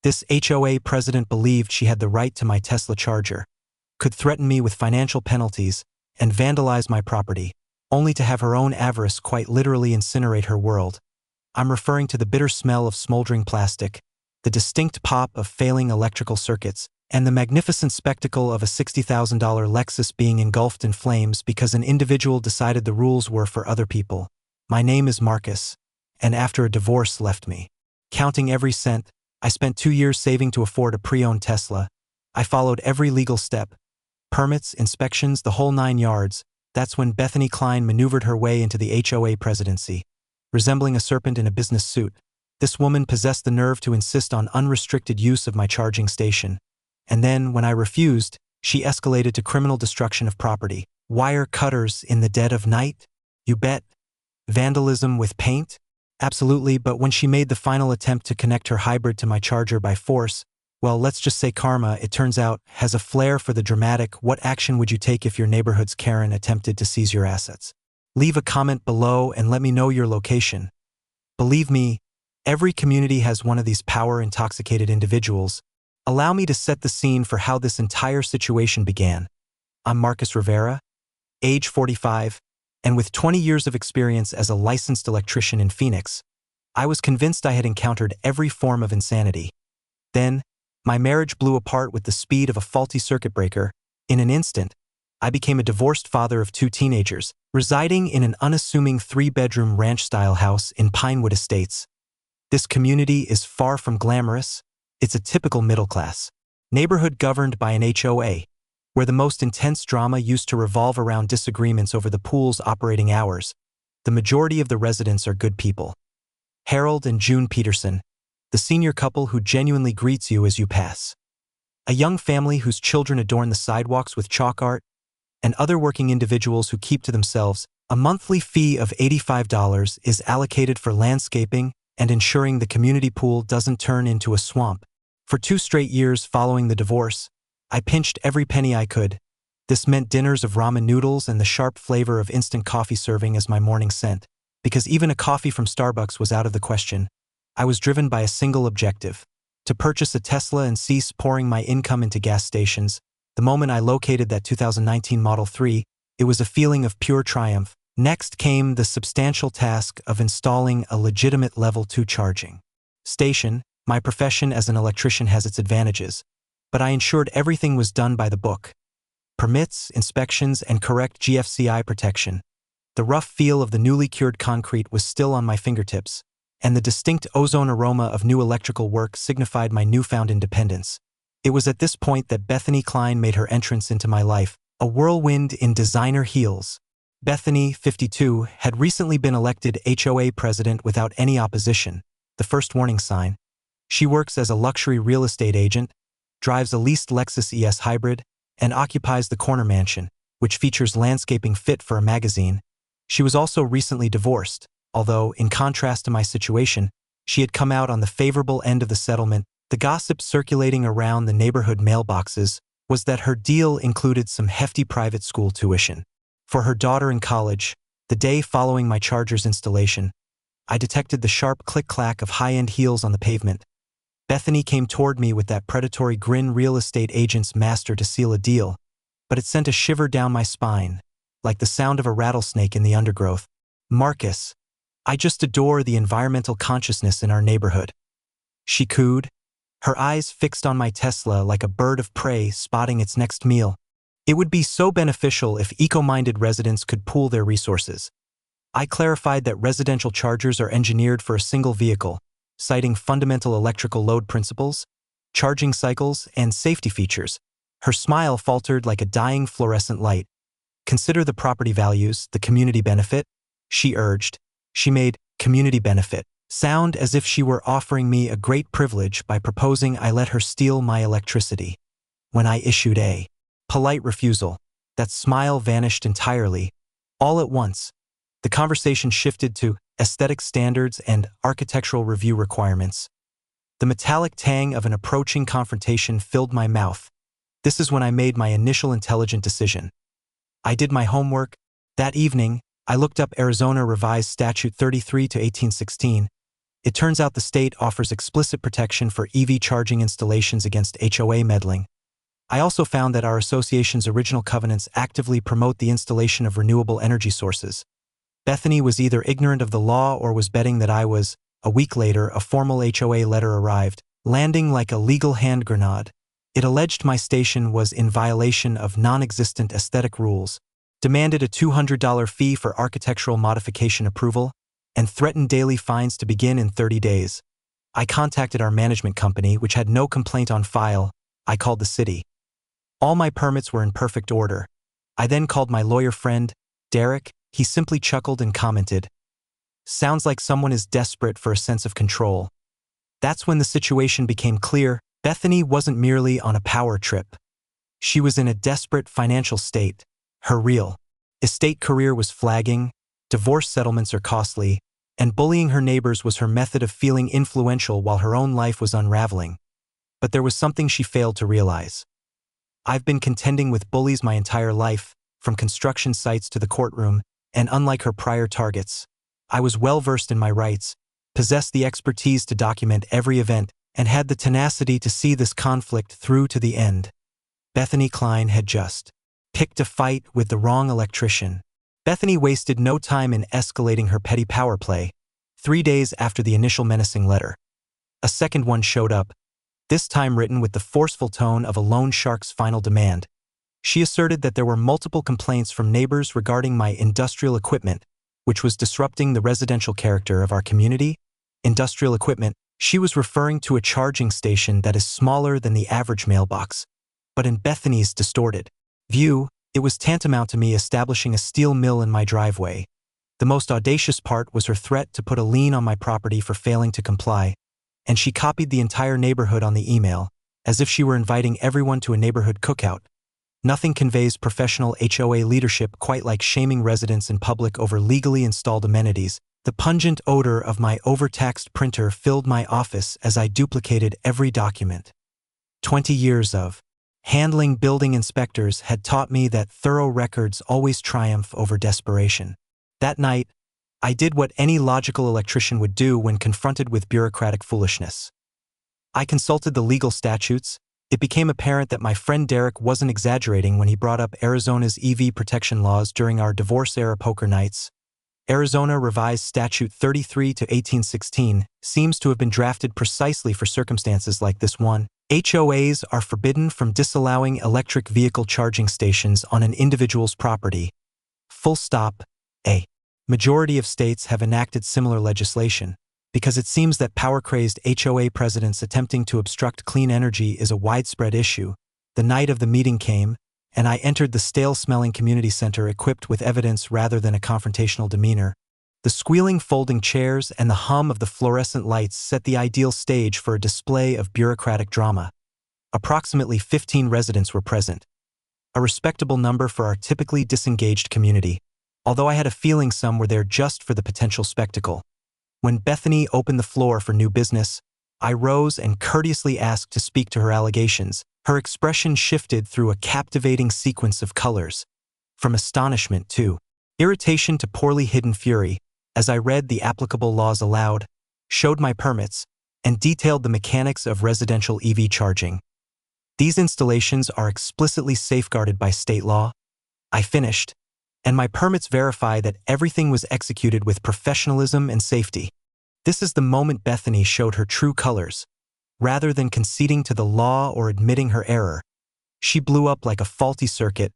This HOA president believed she had the right to my Tesla charger, could threaten me with financial penalties, and vandalize my property, only to have her own avarice quite literally incinerate her world. I'm referring to the bitter smell of smoldering plastic, the distinct pop of failing electrical circuits, and the magnificent spectacle of a $60,000 Lexus being engulfed in flames because an individual decided the rules were for other people. My name is Marcus, and after a divorce left me. Counting every cent, I spent 2 years saving to afford a pre-owned Tesla. I followed every legal step. Permits, inspections, the whole 9 yards. That's when Bethany Klein maneuvered her way into the HOA presidency. Resembling a serpent in a business suit, this woman possessed the nerve to insist on unrestricted use of my charging station. And then, when I refused, she escalated to criminal destruction of property. Wire cutters in the dead of night? You bet. Vandalism with paint? Absolutely, but when she made the final attempt to connect her hybrid to my charger by force, well, let's just say karma, it turns out, has a flair for the dramatic. What action would you take if your neighborhood's Karen attempted to seize your assets? Leave a comment below and let me know your location. Believe me, every community has one of these power-intoxicated individuals. Allow me to set the scene for how this entire situation began. I'm Marcus Rivera, age 45, and with 20 years of experience as a licensed electrician in Phoenix, I was convinced I had encountered every form of insanity. Then, my marriage blew apart with the speed of a faulty circuit breaker. In an instant, I became a divorced father of 2 teenagers, residing in an unassuming 3-bedroom ranch-style house in Pinewood Estates. This community is far from glamorous. It's a typical middle-class neighborhood governed by an HOA, where the most intense drama used to revolve around disagreements over the pool's operating hours. The majority of the residents are good people. Harold and June Peterson, the senior couple who genuinely greets you as you pass. A young family whose children adorn the sidewalks with chalk art, and other working individuals who keep to themselves. A monthly fee of $85 is allocated for landscaping and ensuring the community pool doesn't turn into a swamp. For 2 straight years following the divorce, I pinched every penny I could. This meant dinners of ramen noodles and the sharp flavor of instant coffee serving as my morning scent, because even a coffee from Starbucks was out of the question. I was driven by a single objective: to purchase a Tesla and cease pouring my income into gas stations. The moment I located that 2019 Model 3, it was a feeling of pure triumph. Next came the substantial task of installing a legitimate Level 2 charging station. My profession as an electrician has its advantages, but I ensured everything was done by the book. Permits, inspections, and correct GFCI protection. The rough feel of the newly cured concrete was still on my fingertips, and the distinct ozone aroma of new electrical work signified my newfound independence. It was at this point that Bethany Klein made her entrance into my life, a whirlwind in designer heels. Bethany, 52, had recently been elected HOA president without any opposition, the first warning sign. She works as a luxury real estate agent, drives a leased Lexus ES hybrid, and occupies the corner mansion, which features landscaping fit for a magazine. She was also recently divorced, although, in contrast to my situation, she had come out on the favorable end of the settlement. The gossip circulating around the neighborhood mailboxes was that her deal included some hefty private school tuition for her daughter in college. The day following my charger's installation, I detected the sharp click-clack of high-end heels on the pavement. Bethany came toward me with that predatory grin real estate agents master to seal a deal, but it sent a shiver down my spine, like the sound of a rattlesnake in the undergrowth. Marcus, I just adore the environmental consciousness in our neighborhood, she cooed, her eyes fixed on my Tesla like a bird of prey spotting its next meal. It would be so beneficial if eco-minded residents could pool their resources. I clarified that residential chargers are engineered for a single vehicle, citing fundamental electrical load principles, charging cycles, and safety features. Her smile faltered like a dying fluorescent light. Consider the property values, the community benefit, she urged. She made community benefit sound as if she were offering me a great privilege by proposing I let her steal my electricity. When I issued a polite refusal, that smile vanished entirely. All at once, the conversation shifted to aesthetic standards and architectural review requirements. The metallic tang of an approaching confrontation filled my mouth. This is when I made my initial intelligent decision. I did my homework. That evening, I looked up Arizona Revised Statute 33 to 1816, It turns out the state offers explicit protection for EV charging installations against HOA meddling. I also found that our association's original covenants actively promote the installation of renewable energy sources. Bethany was either ignorant of the law or was betting that I was. A week later, a formal HOA letter arrived, landing like a legal hand grenade. It alleged my station was in violation of non-existent aesthetic rules, demanded a $200 fee for architectural modification approval, and threatened daily fines to begin in 30 days. I contacted our management company, which had no complaint on file. I called the city. All my permits were in perfect order. I then called my lawyer friend, Derek. He simply chuckled and commented, "Sounds like someone is desperate for a sense of control." That's when the situation became clear. Bethany wasn't merely on a power trip. She was in a desperate financial state. Her real estate career was flagging, divorce settlements are costly, and bullying her neighbors was her method of feeling influential while her own life was unraveling. But there was something she failed to realize. I've been contending with bullies my entire life, from construction sites to the courtroom, and unlike her prior targets, I was well-versed in my rights, possessed the expertise to document every event, and had the tenacity to see this conflict through to the end. Bethany Klein had just picked a fight with the wrong electrician. Bethany wasted no time in escalating her petty power play. 3 days after the initial menacing letter, a second one showed up, this time written with the forceful tone of a loan shark's final demand. She asserted that there were multiple complaints from neighbors regarding my industrial equipment, which was disrupting the residential character of our community. Industrial equipment, she was referring to a charging station that is smaller than the average mailbox. But in Bethany's distorted view, it was tantamount to me establishing a steel mill in my driveway. The most audacious part was her threat to put a lien on my property for failing to comply, and she copied the entire neighborhood on the email, as if she were inviting everyone to a neighborhood cookout. Nothing conveys professional HOA leadership quite like shaming residents in public over legally installed amenities. The pungent odor of my overtaxed printer filled my office as I duplicated every document. 20 years of handling building inspectors had taught me that thorough records always triumph over desperation. That night, I did what any logical electrician would do when confronted with bureaucratic foolishness. I consulted the legal statutes. It became apparent that my friend Derek wasn't exaggerating when he brought up Arizona's EV protection laws during our divorce-era poker nights. Arizona Revised Statute 33 to 1816 seems to have been drafted precisely for circumstances like this one. HOAs are forbidden from disallowing electric vehicle charging stations on an individual's property. Full stop. A majority of states have enacted similar legislation, because it seems that power-crazed HOA presidents attempting to obstruct clean energy is a widespread issue. The night of the meeting came, and I entered the stale-smelling community center equipped with evidence rather than a confrontational demeanor. The squealing folding chairs and the hum of the fluorescent lights set the ideal stage for a display of bureaucratic drama. Approximately 15 residents were present, a respectable number for our typically disengaged community, although I had a feeling some were there just for the potential spectacle. When Bethany opened the floor for new business, I rose and courteously asked to speak to her allegations. Her expression shifted through a captivating sequence of colors, from astonishment to irritation to poorly hidden fury, as I read the applicable laws aloud, showed my permits, and detailed the mechanics of residential EV charging. These installations are explicitly safeguarded by state law. I finished, and my permits verify that everything was executed with professionalism and safety. This is the moment Bethany showed her true colors. Rather than conceding to the law or admitting her error, she blew up like a faulty circuit.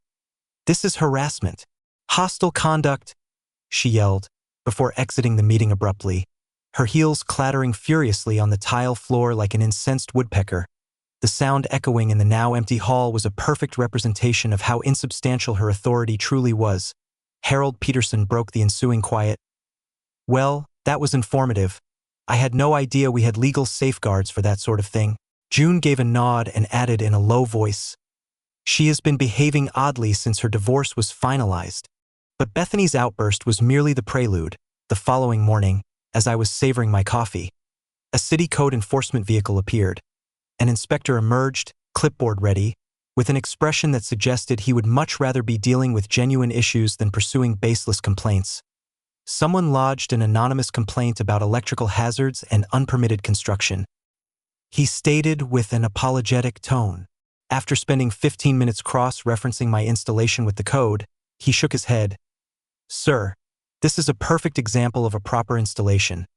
"This is harassment. Hostile conduct," she yelled, before exiting the meeting abruptly, her heels clattering furiously on the tile floor like an incensed woodpecker. The sound echoing in the now empty hall was a perfect representation of how insubstantial her authority truly was. Harold Peterson broke the ensuing quiet. "Well, that was informative. I had no idea we had legal safeguards for that sort of thing." June gave a nod and added in a low voice, "She has been behaving oddly since her divorce was finalized." But Bethany's outburst was merely the prelude. The following morning, as I was savoring my coffee, a city code enforcement vehicle appeared. An inspector emerged, clipboard ready, with an expression that suggested he would much rather be dealing with genuine issues than pursuing baseless complaints. Someone lodged an anonymous complaint about electrical hazards and unpermitted construction. He stated with an apologetic tone. After spending 15 minutes cross-referencing my installation with the code, he shook his head. Sir, this is a perfect example of a proper installation.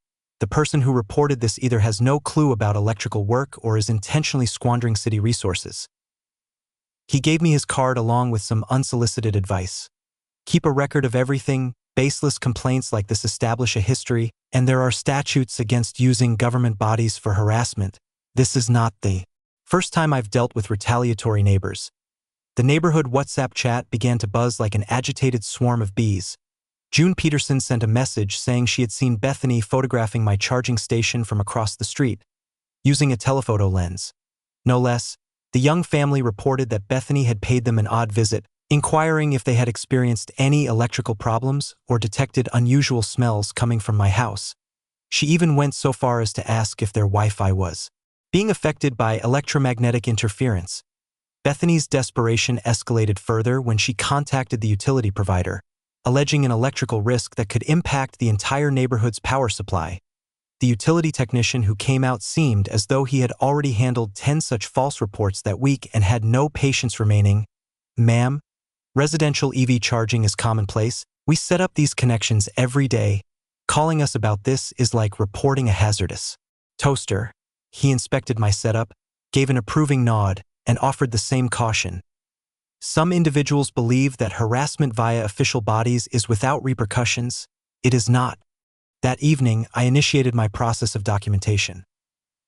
The person who reported this either has no clue about electrical work or is intentionally squandering city resources. He gave me his card along with some unsolicited advice. Keep a record of everything. Baseless complaints like this establish a history, and there are statutes against using government bodies for harassment. This is not the first time I've dealt with retaliatory neighbors. The neighborhood WhatsApp chat began to buzz like an agitated swarm of bees. June Peterson sent a message saying she had seen Bethany photographing my charging station from across the street, using a telephoto lens. No less, the young family reported that Bethany had paid them an odd visit, inquiring if they had experienced any electrical problems or detected unusual smells coming from my house. She even went so far as to ask if their Wi-Fi was being affected by electromagnetic interference. Bethany's desperation escalated further when she contacted the utility provider, alleging an electrical risk that could impact the entire neighborhood's power supply. The utility technician who came out seemed as though he had already handled 10 such false reports that week and had no patience remaining. Ma'am, residential EV charging is commonplace. We set up these connections every day. Calling us about this is like reporting a hazardous toaster. He inspected my setup, gave an approving nod, and offered the same caution. Some individuals believe that harassment via official bodies is without repercussions. It is not. That evening, I initiated my process of documentation.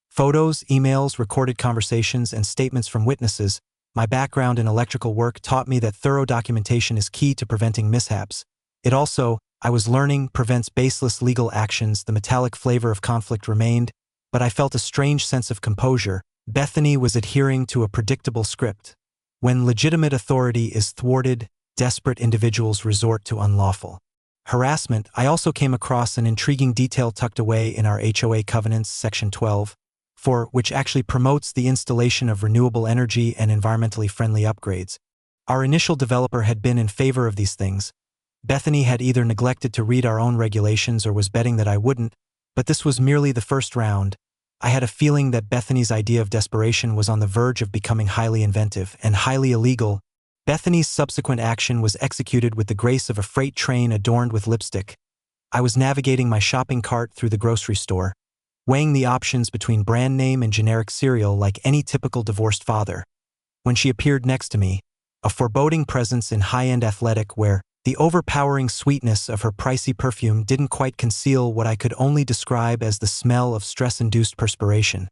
Photos, emails, recorded conversations, and statements from witnesses. My background in electrical work taught me that thorough documentation is key to preventing mishaps. It also, I was learning, prevents baseless legal actions. The metallic flavor of conflict remained, but I felt a strange sense of composure. Bethany was adhering to a predictable script. When legitimate authority is thwarted, desperate individuals resort to unlawful harassment. I also came across an intriguing detail tucked away in our HOA covenants, Section 12, which actually promotes the installation of renewable energy and environmentally friendly upgrades. Our initial developer had been in favor of these things. Bethany had either neglected to read our own regulations or was betting that I wouldn't, but this was merely the first round. I had a feeling that Bethany's idea of desperation was on the verge of becoming highly inventive and highly illegal. Bethany's subsequent action was executed with the grace of a freight train adorned with lipstick. I was navigating my shopping cart through the grocery store, weighing the options between brand name and generic cereal like any typical divorced father, when she appeared next to me, a foreboding presence in high-end athletic wear. The overpowering sweetness of her pricey perfume didn't quite conceal what I could only describe as the smell of stress-induced perspiration.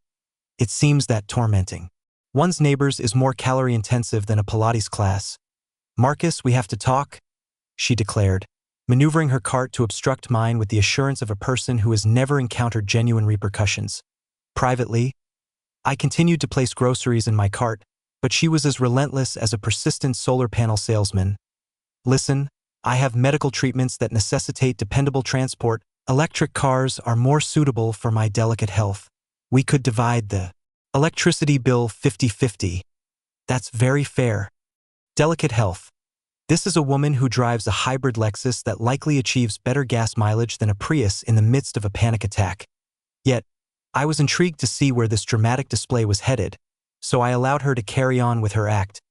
It seems that tormenting one's neighbors is more calorie-intensive than a Pilates class. Marcus, we have to talk, she declared, maneuvering her cart to obstruct mine with the assurance of a person who has never encountered genuine repercussions. Privately, I continued to place groceries in my cart, but she was as relentless as a persistent solar panel salesman. Listen, I have medical treatments that necessitate dependable transport. Electric cars are more suitable for my delicate health. We could divide the electricity bill 50-50. That's very fair. Delicate health. This is a woman who drives a hybrid Lexus that likely achieves better gas mileage than a Prius in the midst of a panic attack. Yet, I was intrigued to see where this dramatic display was headed, so I allowed her to carry on with her act.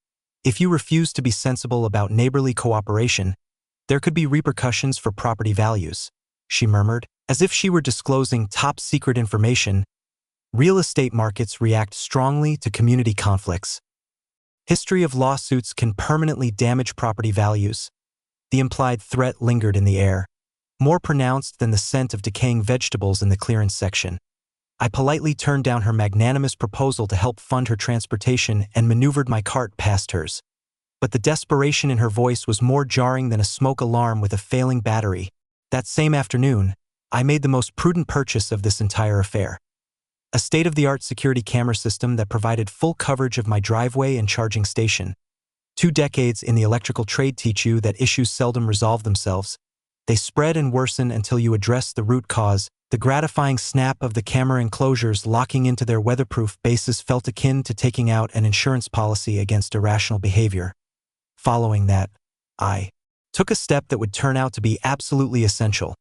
If you refuse to be sensible about neighborly cooperation, there could be repercussions for property values, she murmured, as if she were disclosing top-secret information. Real estate markets react strongly to community conflicts. History of lawsuits can permanently damage property values. The implied threat lingered in the air, more pronounced than the scent of decaying vegetables in the clearance section. I politely turned down her magnanimous proposal to help fund her transportation and maneuvered my cart past hers. But the desperation in her voice was more jarring than a smoke alarm with a failing battery. That same afternoon, I made the most prudent purchase of this entire affair. A state-of-the-art security camera system that provided full coverage of my driveway and charging station. 2 decades in the electrical trade teach you that issues seldom resolve themselves. They spread and worsen until you address the root cause. The gratifying snap of the camera enclosures locking into their weatherproof bases felt akin to taking out an insurance policy against irrational behavior. Following that, I took a step that would turn out to be absolutely essential.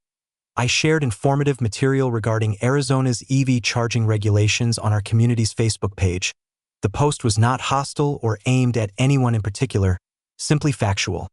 I shared informative material regarding Arizona's EV charging regulations on our community's Facebook page. The post was not hostile or aimed at anyone in particular, simply factual.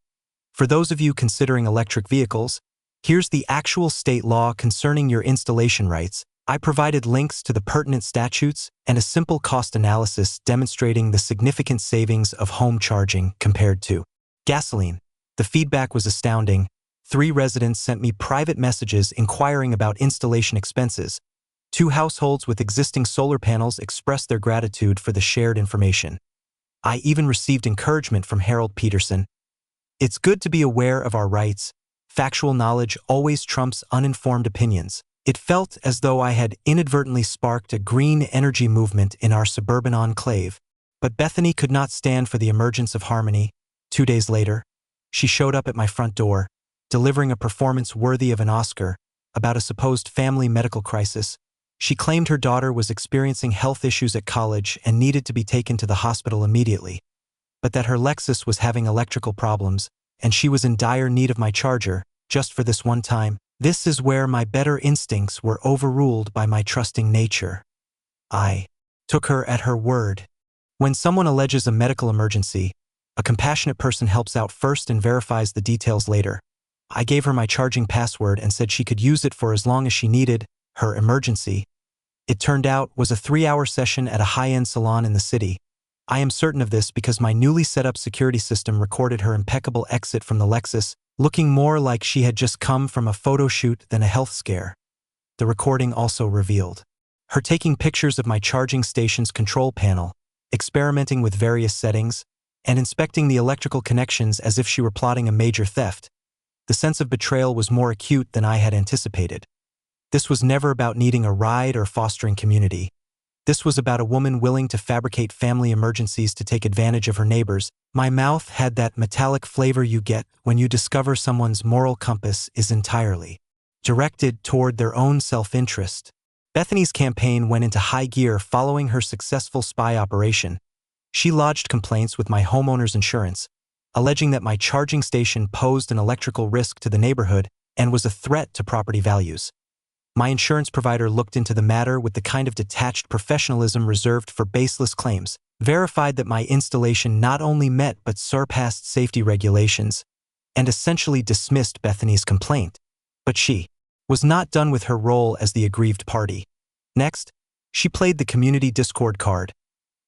For those of you considering electric vehicles, here's the actual state law concerning your installation rights. I provided links to the pertinent statutes and a simple cost analysis demonstrating the significant savings of home charging compared to gasoline. The feedback was astounding. 3 residents sent me private messages inquiring about installation expenses. 2 households with existing solar panels expressed their gratitude for the shared information. I even received encouragement from Harold Peterson. It's good to be aware of our rights. Factual knowledge always trumps uninformed opinions. It felt as though I had inadvertently sparked a green energy movement in our suburban enclave. But Bethany could not stand for the emergence of harmony. 2 days later, she showed up at my front door, delivering a performance worthy of an Oscar about a supposed family medical crisis. She claimed her daughter was experiencing health issues at college and needed to be taken to the hospital immediately, but that her Lexus was having electrical problems, and she was in dire need of my charger, just for this one time. This is where my better instincts were overruled by my trusting nature. I took her at her word. When someone alleges a medical emergency, a compassionate person helps out first and verifies the details later. I gave her my charging password and said she could use it for as long as she needed. Her emergency, it turned out, was a 3-hour session at a high-end salon in the city. I am certain of this because my newly set-up security system recorded her impeccable exit from the Lexus, looking more like she had just come from a photo shoot than a health scare. The recording also revealed her taking pictures of my charging station's control panel, experimenting with various settings, and inspecting the electrical connections as if she were plotting a major theft. The sense of betrayal was more acute than I had anticipated. This was never about needing a ride or fostering community. This was about a woman willing to fabricate family emergencies to take advantage of her neighbors. My mouth had that metallic flavor you get when you discover someone's moral compass is entirely directed toward their own self-interest. Bethany's campaign went into high gear following her successful spy operation. She lodged complaints with my homeowner's insurance, alleging that my charging station posed an electrical risk to the neighborhood and was a threat to property values. My insurance provider looked into the matter with the kind of detached professionalism reserved for baseless claims, verified that my installation not only met but surpassed safety regulations, and essentially dismissed Bethany's complaint. But she was not done with her role as the aggrieved party. Next, she played the community discord card.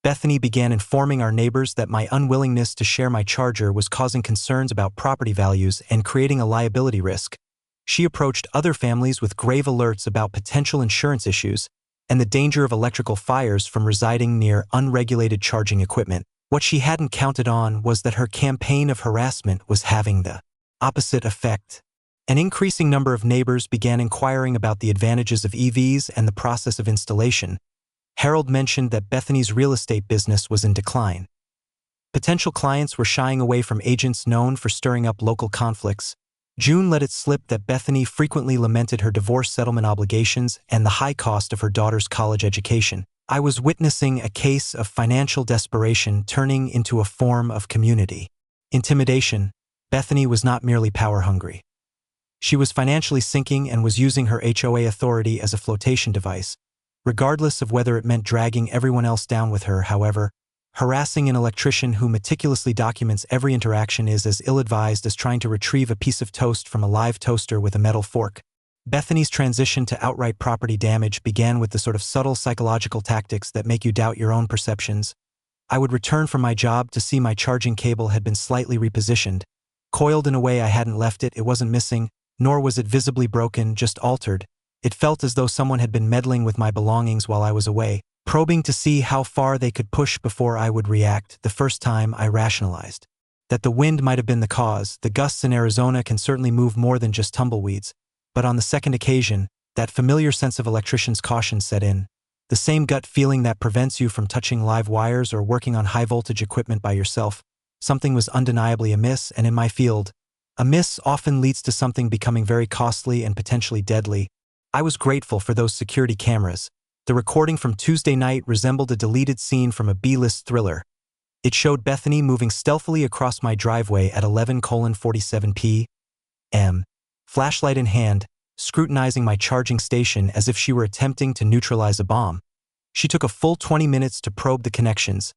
Bethany began informing our neighbors that my unwillingness to share my charger was causing concerns about property values and creating a liability risk. She approached other families with grave alerts about potential insurance issues and the danger of electrical fires from residing near unregulated charging equipment. What she hadn't counted on was that her campaign of harassment was having the opposite effect. An increasing number of neighbors began inquiring about the advantages of EVs and the process of installation. Harold mentioned that Bethany's real estate business was in decline. Potential clients were shying away from agents known for stirring up local conflicts. June let it slip that Bethany frequently lamented her divorce settlement obligations and the high cost of her daughter's college education. I was witnessing a case of financial desperation turning into a form of community intimidation. Bethany was not merely power-hungry. She was financially sinking and was using her HOA authority as a flotation device. Regardless of whether it meant dragging everyone else down with her, however, harassing an electrician who meticulously documents every interaction is as ill-advised as trying to retrieve a piece of toast from a live toaster with a metal fork. Bethany's transition to outright property damage began with the sort of subtle psychological tactics that make you doubt your own perceptions. I would return from my job to see my charging cable had been slightly repositioned. Coiled in a way I hadn't left it, it wasn't missing, nor was it visibly broken, just altered. It felt as though someone had been meddling with my belongings while I was away, probing to see how far they could push before I would react. The first time, I rationalized that the wind might have been the cause. The gusts in Arizona can certainly move more than just tumbleweeds. But on the second occasion, that familiar sense of electrician's caution set in. The same gut feeling that prevents you from touching live wires or working on high-voltage equipment by yourself. Something was undeniably amiss, and in my field, amiss often leads to something becoming very costly and potentially deadly. I was grateful for those security cameras. The recording from Tuesday night resembled a deleted scene from a B-list thriller. It showed Bethany moving stealthily across my driveway at 11:47 p.m., flashlight in hand, scrutinizing my charging station as if she were attempting to neutralize a bomb. She took a full 20 minutes to probe the connections,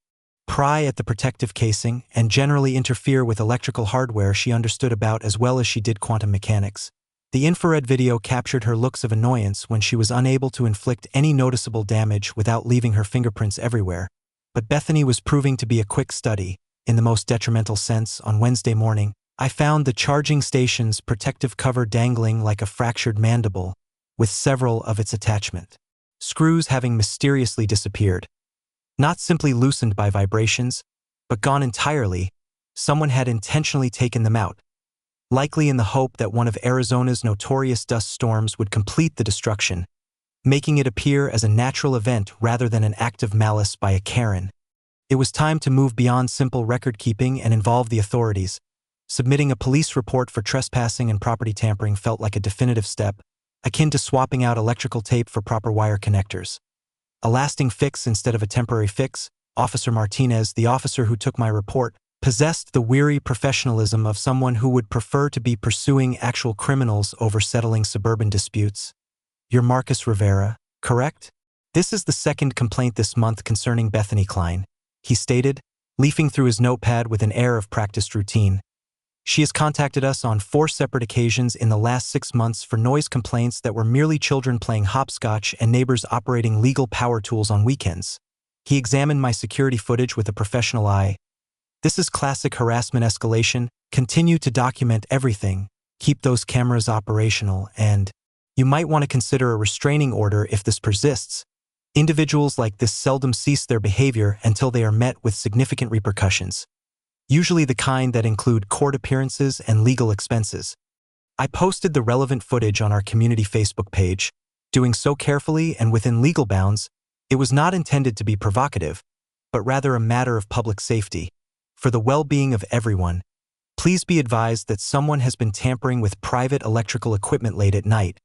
pry at the protective casing, and generally interfere with electrical hardware she understood about as well as she did quantum mechanics. The infrared video captured her looks of annoyance when she was unable to inflict any noticeable damage without leaving her fingerprints everywhere. But Bethany was proving to be a quick study. In the most detrimental sense, on Wednesday morning, I found the charging station's protective cover dangling like a fractured mandible, with several of its attachment screws having mysteriously disappeared. Not simply loosened by vibrations, but gone entirely. Someone had intentionally taken them out, likely in the hope that one of Arizona's notorious dust storms would complete the destruction, making it appear as a natural event rather than an act of malice by a Karen. It was time to move beyond simple record-keeping and involve the authorities. Submitting a police report for trespassing and property tampering felt like a definitive step, akin to swapping out electrical tape for proper wire connectors. A lasting fix instead of a temporary fix, Officer Martinez, the officer who took my report, possessed the weary professionalism of someone who would prefer to be pursuing actual criminals over settling suburban disputes. You're Marcus Rivera, correct? This is the second complaint this month concerning Bethany Klein, he stated, leafing through his notepad with an air of practiced routine. She has contacted us on 4 separate occasions in the last 6 months for noise complaints that were merely children playing hopscotch and neighbors operating legal power tools on weekends. He examined my security footage with a professional eye. This is classic harassment escalation. Continue to document everything, keep those cameras operational, and you might want to consider a restraining order if this persists. Individuals like this seldom cease their behavior until they are met with significant repercussions, usually the kind that include court appearances and legal expenses. I posted the relevant footage on our community Facebook page. Doing so carefully and within legal bounds, it was not intended to be provocative, but rather a matter of public safety. For the well-being of everyone, please be advised that someone has been tampering with private electrical equipment late at night.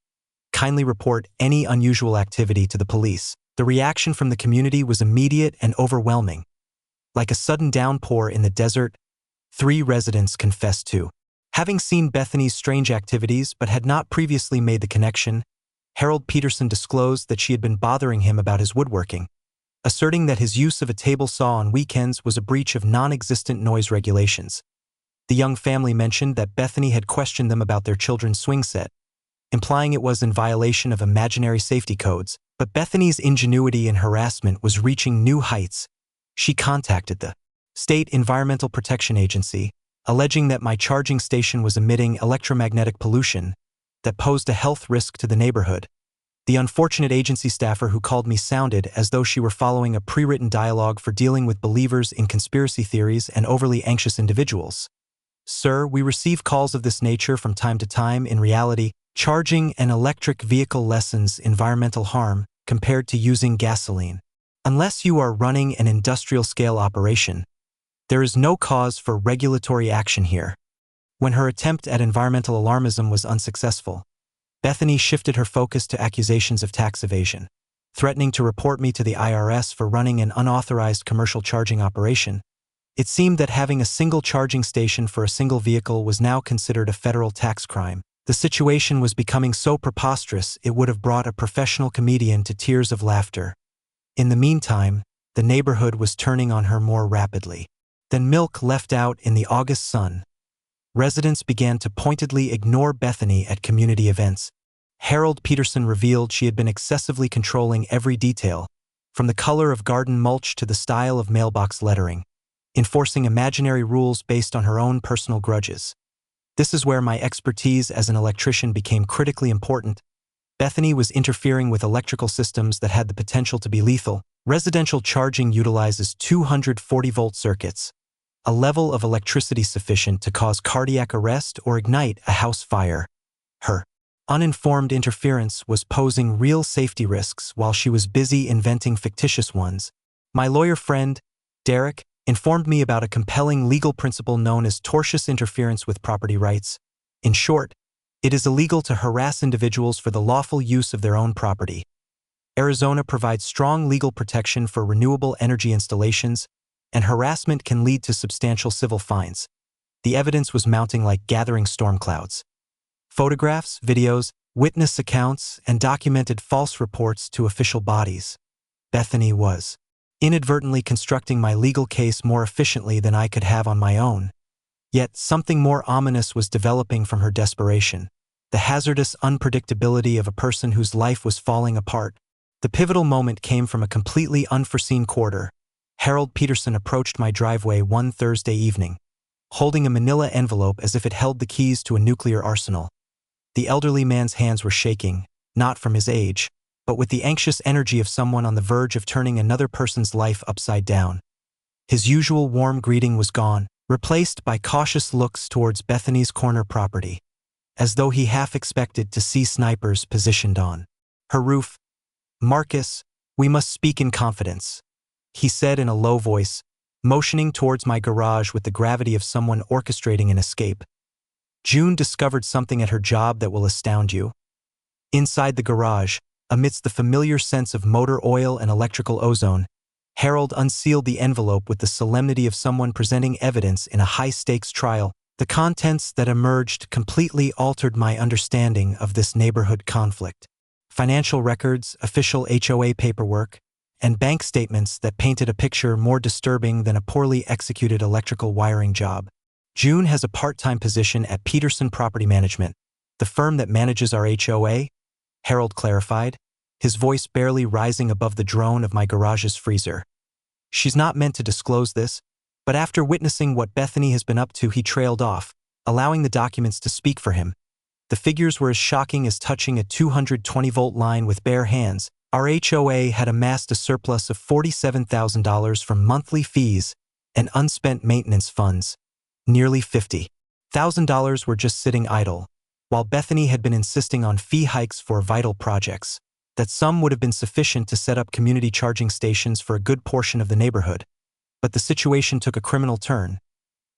Kindly report any unusual activity to the police. The reaction from the community was immediate and overwhelming. Like a sudden downpour in the desert, 3 residents confessed to having seen Bethany's strange activities but had not previously made the connection. Harold Peterson disclosed that she had been bothering him about his woodworking, asserting that his use of a table saw on weekends was a breach of non-existent noise regulations. The young family mentioned that Bethany had questioned them about their children's swing set, implying it was in violation of imaginary safety codes. But Bethany's ingenuity in harassment was reaching new heights. She contacted the State Environmental Protection Agency, alleging that my charging station was emitting electromagnetic pollution that posed a health risk to the neighborhood. The unfortunate agency staffer who called me sounded as though she were following a pre-written dialogue for dealing with believers in conspiracy theories and overly anxious individuals. Sir, we receive calls of this nature from time to time. In reality, charging an electric vehicle lessens environmental harm compared to using gasoline. Unless you are running an industrial-scale operation, there is no cause for regulatory action here. When her attempt at environmental alarmism was unsuccessful, Bethany shifted her focus to accusations of tax evasion, threatening to report me to the IRS for running an unauthorized commercial charging operation. It seemed that having a single charging station for a single vehicle was now considered a federal tax crime. The situation was becoming so preposterous it would have brought a professional comedian to tears of laughter. In the meantime, the neighborhood was turning on her more rapidly than milk left out in the August sun. Residents began to pointedly ignore Bethany at community events. Harold Peterson revealed she had been excessively controlling every detail, from the color of garden mulch to the style of mailbox lettering, enforcing imaginary rules based on her own personal grudges. This is where my expertise as an electrician became critically important. Bethany was interfering with electrical systems that had the potential to be lethal. Residential charging utilizes 240-volt circuits, a level of electricity sufficient to cause cardiac arrest or ignite a house fire. Her uninformed interference was posing real safety risks while she was busy inventing fictitious ones. My lawyer friend, Derek, informed me about a compelling legal principle known as tortious interference with property rights. In short, it is illegal to harass individuals for the lawful use of their own property. Arizona provides strong legal protection for renewable energy installations, and harassment can lead to substantial civil fines. The evidence was mounting like gathering storm clouds. Photographs, videos, witness accounts, and documented false reports to official bodies. Bethany was inadvertently constructing my legal case more efficiently than I could have on my own. Yet something more ominous was developing from her desperation. The hazardous unpredictability of a person whose life was falling apart. The pivotal moment came from a completely unforeseen quarter. Harold Peterson approached my driveway one Thursday evening, holding a manila envelope as if it held the keys to a nuclear arsenal. The elderly man's hands were shaking, not from his age, but with the anxious energy of someone on the verge of turning another person's life upside down. His usual warm greeting was gone, replaced by cautious looks towards Bethany's corner property, as though he half expected to see snipers positioned on her roof. "Marcus, we must speak in confidence," he said in a low voice, motioning towards my garage with the gravity of someone orchestrating an escape. "June discovered something at her job that will astound you." Inside the garage, amidst the familiar sense of motor oil and electrical ozone, Harold unsealed the envelope with the solemnity of someone presenting evidence in a high-stakes trial. The contents that emerged completely altered my understanding of this neighborhood conflict. Financial records, official HOA paperwork, and bank statements that painted a picture more disturbing than a poorly executed electrical wiring job. "June has a part-time position at Peterson Property Management, the firm that manages our HOA," Harold clarified, his voice barely rising above the drone of my garage's freezer. "She's not meant to disclose this," but after witnessing what Bethany has been up to, he trailed off, allowing the documents to speak for him. The figures were as shocking as touching a 220-volt line with bare hands. Our HOA had amassed a surplus of $47,000 from monthly fees and unspent maintenance funds. Nearly $50,000 were just sitting idle, while Bethany had been insisting on fee hikes for vital projects. That sum would have been sufficient to set up community charging stations for a good portion of the neighborhood. But the situation took a criminal turn.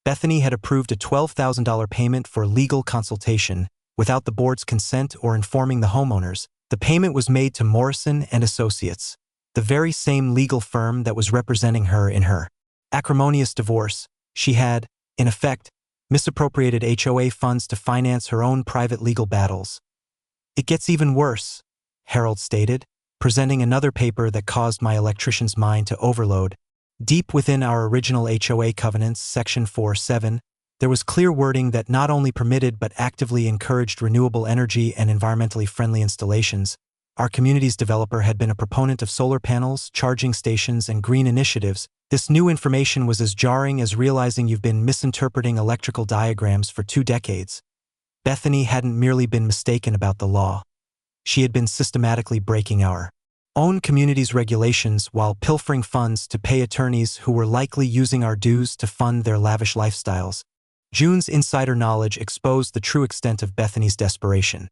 Bethany had approved a $12,000 payment for legal consultation without the board's consent or informing the homeowners. The payment was made to Morrison and Associates, the very same legal firm that was representing her in her acrimonious divorce. She had, in effect, misappropriated HOA funds to finance her own private legal battles. "It gets even worse," Harold stated, presenting another paper that caused my electrician's mind to overload. Deep within our original HOA covenants, Section 4.7, there was clear wording that not only permitted but actively encouraged renewable energy and environmentally friendly installations. Our community's developer had been a proponent of solar panels, charging stations, and green initiatives. This new information was as jarring as realizing you've been misinterpreting electrical diagrams for 2 decades. Bethany hadn't merely been mistaken about the law. She had been systematically breaking our own community's regulations while pilfering funds to pay attorneys who were likely using our dues to fund their lavish lifestyles. June's insider knowledge exposed the true extent of Bethany's desperation.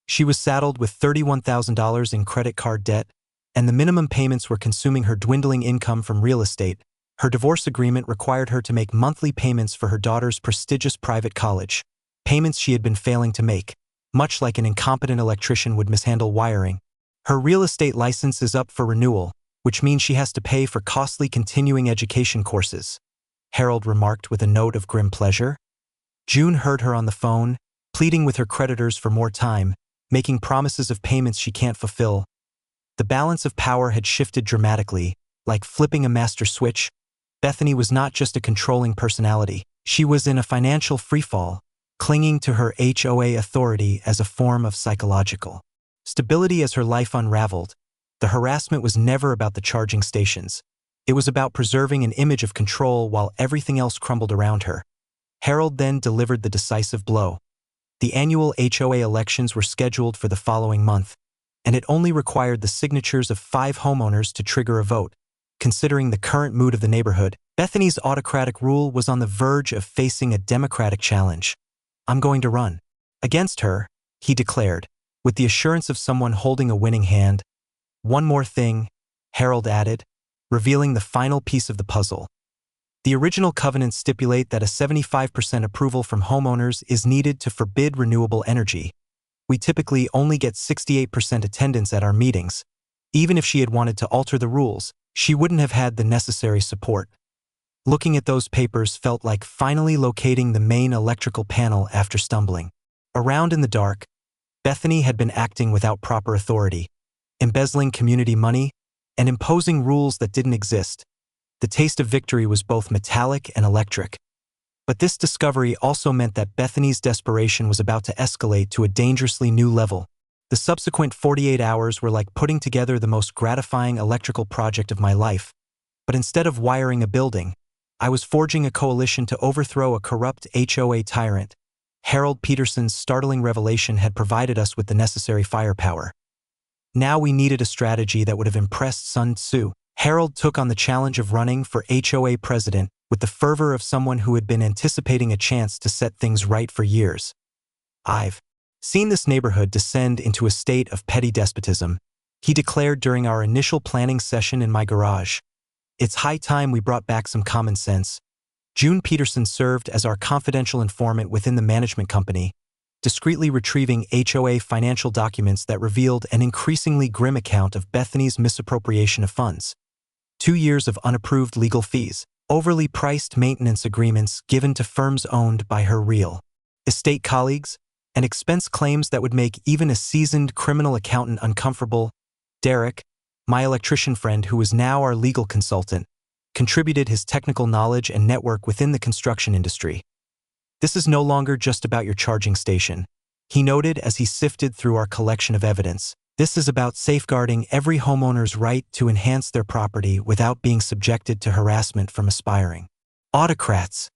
She was saddled with $31,000 in credit card debt, and the minimum payments were consuming her dwindling income from real estate. Her divorce agreement required her to make monthly payments for her daughter's prestigious private college, payments she had been failing to make, much like an incompetent electrician would mishandle wiring. Her real estate license is up for renewal, which means she has to pay for costly continuing education courses, Harold remarked with a note of grim pleasure. June heard her on the phone, pleading with her creditors for more time, making promises of payments she can't fulfill. The balance of power had shifted dramatically, like flipping a master switch. Bethany was not just a controlling personality. She was in a financial freefall, clinging to her HOA authority as a form of psychological stability as her life unraveled. The harassment was never about the charging stations. It was about preserving an image of control while everything else crumbled around her. Harold then delivered the decisive blow. The annual HOA elections were scheduled for the following month, and it only required the signatures of 5 homeowners to trigger a vote. Considering the current mood of the neighborhood, Bethany's autocratic rule was on the verge of facing a democratic challenge. "I'm going to run against her," he declared, with the assurance of someone holding a winning hand. "One more thing," Harold added, revealing the final piece of the puzzle. The original covenants stipulate that a 75% approval from homeowners is needed to forbid renewable energy. We typically only get 68% attendance at our meetings. Even if she had wanted to alter the rules, she wouldn't have had the necessary support. Looking at those papers felt like finally locating the main electrical panel after stumbling around in the dark. Bethany had been acting without proper authority, embezzling community money, and imposing rules that didn't exist. The taste of victory was both metallic and electric. But this discovery also meant that Bethany's desperation was about to escalate to a dangerously new level. The subsequent 48 hours were like putting together the most gratifying electrical project of my life. But instead of wiring a building, I was forging a coalition to overthrow a corrupt HOA tyrant. Harold Peterson's startling revelation had provided us with the necessary firepower. Now we needed a strategy that would have impressed Sun Tzu. Harold took on the challenge of running for HOA president with the fervor of someone who had been anticipating a chance to set things right for years. "I've seen this neighborhood descend into a state of petty despotism," he declared during our initial planning session in my garage. "It's high time we brought back some common sense." June Peterson served as our confidential informant within the management company, discreetly retrieving HOA financial documents that revealed an increasingly grim account of Bethany's misappropriation of funds. 2 years of unapproved legal fees, overly priced maintenance agreements given to firms owned by her real estate colleagues, and expense claims that would make even a seasoned criminal accountant uncomfortable. Derek, my electrician friend who was now our legal consultant, contributed his technical knowledge and network within the construction industry. "This is no longer just about your charging station," he noted as he sifted through our collection of evidence. "This is about safeguarding every homeowner's right to enhance their property without being subjected to harassment from aspiring autocrats."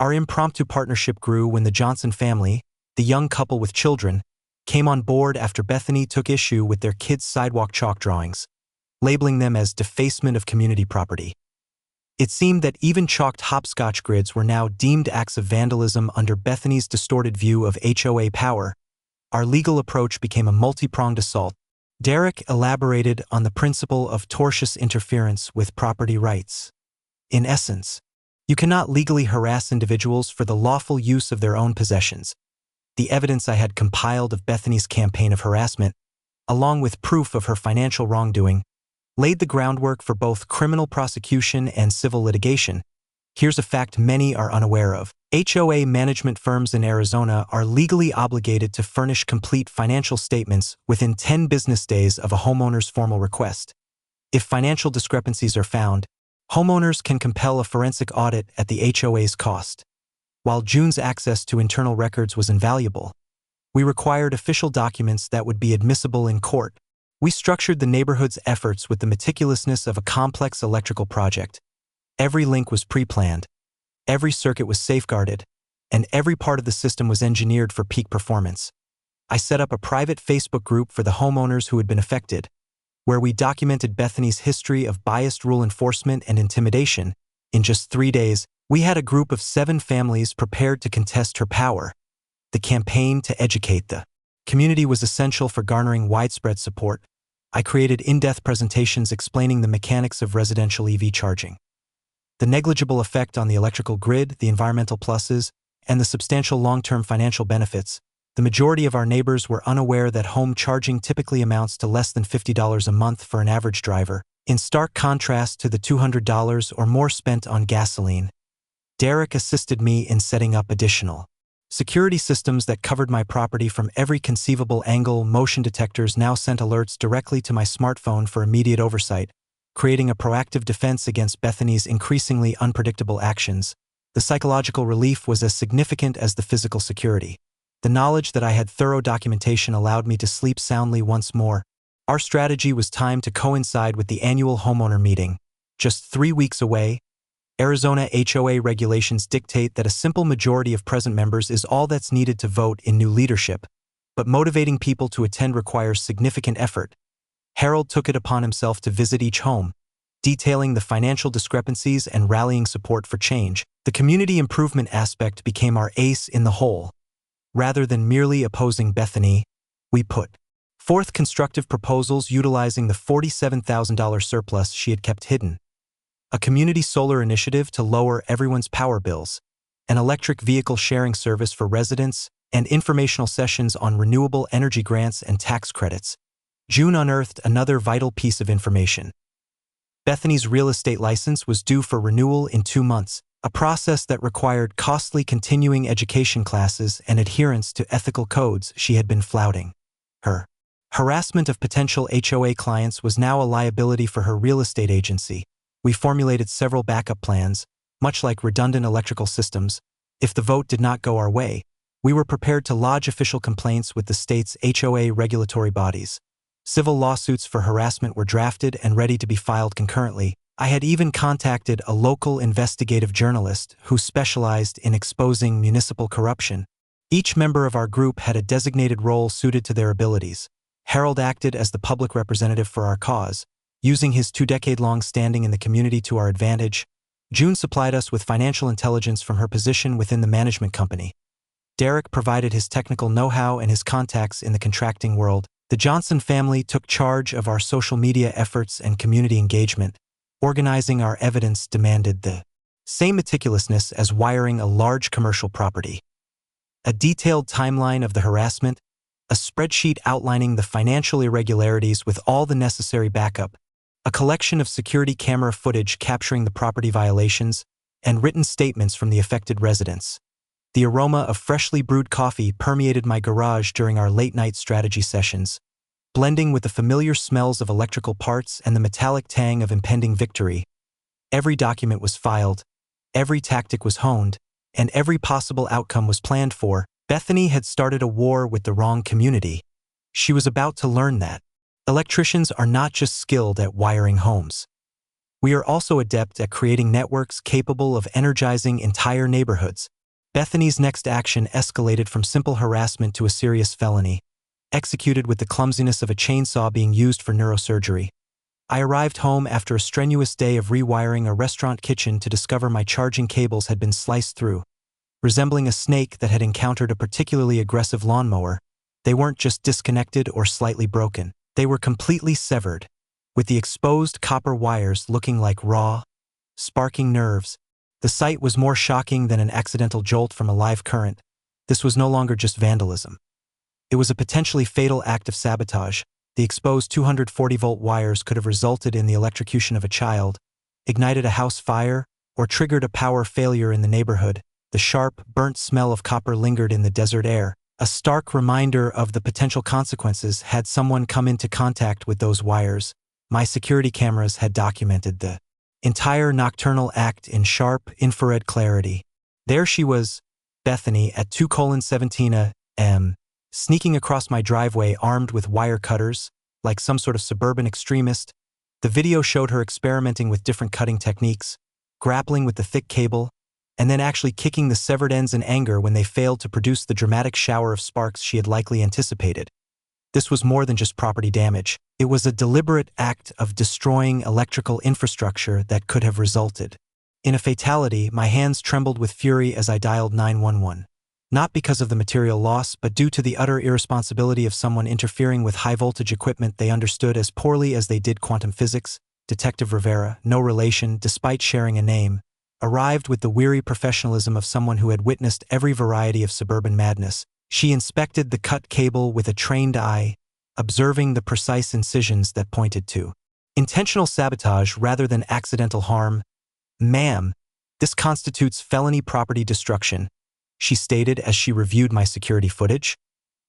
Our impromptu partnership grew when the Johnson family, the young couple with children, came on board after Bethany took issue with their kids' sidewalk chalk drawings, labeling them as defacement of community property. It seemed that even chalked hopscotch grids were now deemed acts of vandalism under Bethany's distorted view of HOA power. Our legal approach became a multi-pronged assault. Derek elaborated on the principle of tortious interference with property rights. "In essence, you cannot legally harass individuals for the lawful use of their own possessions." The evidence I had compiled of Bethany's campaign of harassment, along with proof of her financial wrongdoing, laid the groundwork for both criminal prosecution and civil litigation. Here's a fact many are unaware of. HOA management firms in Arizona are legally obligated to furnish complete financial statements within 10 business days of a homeowner's formal request. If financial discrepancies are found, homeowners can compel a forensic audit at the HOA's cost. While June's access to internal records was invaluable, we required official documents that would be admissible in court. We structured the neighborhood's efforts with the meticulousness of a complex electrical project. Every link was pre-planned, every circuit was safeguarded, and every part of the system was engineered for peak performance. I set up a private Facebook group for the homeowners who had been affected, where we documented Bethany's history of biased rule enforcement and intimidation. In just 3 days, we had a group of 7 families prepared to contest her power. The campaign to educate the community was essential for garnering widespread support. I created in-depth presentations explaining the mechanics of residential EV charging, the negligible effect on the electrical grid, the environmental pluses, and the substantial long-term financial benefits. The majority of our neighbors were unaware that home charging typically amounts to less than $50 a month for an average driver, in stark contrast to the $200 or more spent on gasoline. Derek assisted me in setting up additional security systems that covered my property from every conceivable angle. Motion detectors now sent alerts directly to my smartphone for immediate oversight, creating a proactive defense against Bethany's increasingly unpredictable actions. The psychological relief was as significant as the physical security. The knowledge that I had thorough documentation allowed me to sleep soundly once more. Our strategy was timed to coincide with the annual homeowner meeting. Just 3 weeks away, Arizona HOA regulations dictate that a simple majority of present members is all that's needed to vote in new leadership, but motivating people to attend requires significant effort. Harold took it upon himself to visit each home, detailing the financial discrepancies and rallying support for change. The community improvement aspect became our ace in the hole. Rather than merely opposing Bethany, we put forth constructive proposals utilizing the $47,000 surplus she had kept hidden. A community solar initiative to lower everyone's power bills, an electric vehicle sharing service for residents, and informational sessions on renewable energy grants and tax credits. June unearthed another vital piece of information. Bethany's real estate license was due for renewal in 2 months, a process that required costly continuing education classes and adherence to ethical codes she had been flouting. Her harassment of potential HOA clients was now a liability for her real estate agency. We formulated several backup plans, much like redundant electrical systems. If the vote did not go our way, we were prepared to lodge official complaints with the state's HOA regulatory bodies. Civil lawsuits for harassment were drafted and ready to be filed concurrently. I had even contacted a local investigative journalist who specialized in exposing municipal corruption. Each member of our group had a designated role suited to their abilities. Harold acted as the public representative for our cause, using his 2-decade-long standing in the community to our advantage. June supplied us with financial intelligence from her position within the management company. Derek provided his technical know-how and his contacts in the contracting world. The Johnson family took charge of our social media efforts and community engagement. Organizing our evidence demanded the same meticulousness as wiring a large commercial property. A detailed timeline of the harassment, a spreadsheet outlining the financial irregularities with all the necessary backup, a collection of security camera footage capturing the property violations, and written statements from the affected residents. The aroma of freshly brewed coffee permeated my garage during our late-night strategy sessions, blending with the familiar smells of electrical parts and the metallic tang of impending victory. Every document was filed, every tactic was honed, and every possible outcome was planned for. Bethany had started a war with the wrong community. She was about to learn that electricians are not just skilled at wiring homes. We are also adept at creating networks capable of energizing entire neighborhoods. Bethany's next action escalated from simple harassment to a serious felony, executed with the clumsiness of a chainsaw being used for neurosurgery. I arrived home after a strenuous day of rewiring a restaurant kitchen to discover my charging cables had been sliced through. Resembling a snake that had encountered a particularly aggressive lawnmower, they weren't just disconnected or slightly broken. They were completely severed, with the exposed copper wires looking like raw, sparking nerves. The sight was more shocking than an accidental jolt from a live current. This was no longer just vandalism. It was a potentially fatal act of sabotage. The exposed 240-volt wires could have resulted in the electrocution of a child, ignited a house fire, or triggered a power failure in the neighborhood. The sharp, burnt smell of copper lingered in the desert air, a stark reminder of the potential consequences had someone come into contact with those wires. My security cameras had documented the entire nocturnal act in sharp, infrared clarity. There she was, Bethany, at 2:17 a.m., sneaking across my driveway armed with wire cutters, like some sort of suburban extremist. The video showed her experimenting with different cutting techniques, grappling with the thick cable, and then actually kicking the severed ends in anger when they failed to produce the dramatic shower of sparks she had likely anticipated. This was more than just property damage. It was a deliberate act of destroying electrical infrastructure that could have resulted in a fatality. My hands trembled with fury as I dialed 911. Not because of the material loss, but due to the utter irresponsibility of someone interfering with high-voltage equipment they understood as poorly as they did quantum physics. Detective Rivera, no relation despite sharing a name, arrived with the weary professionalism of someone who had witnessed every variety of suburban madness. She inspected the cut cable with a trained eye, observing the precise incisions that pointed to intentional sabotage rather than accidental harm. "Ma'am, this constitutes felony property destruction," she stated as she reviewed my security footage.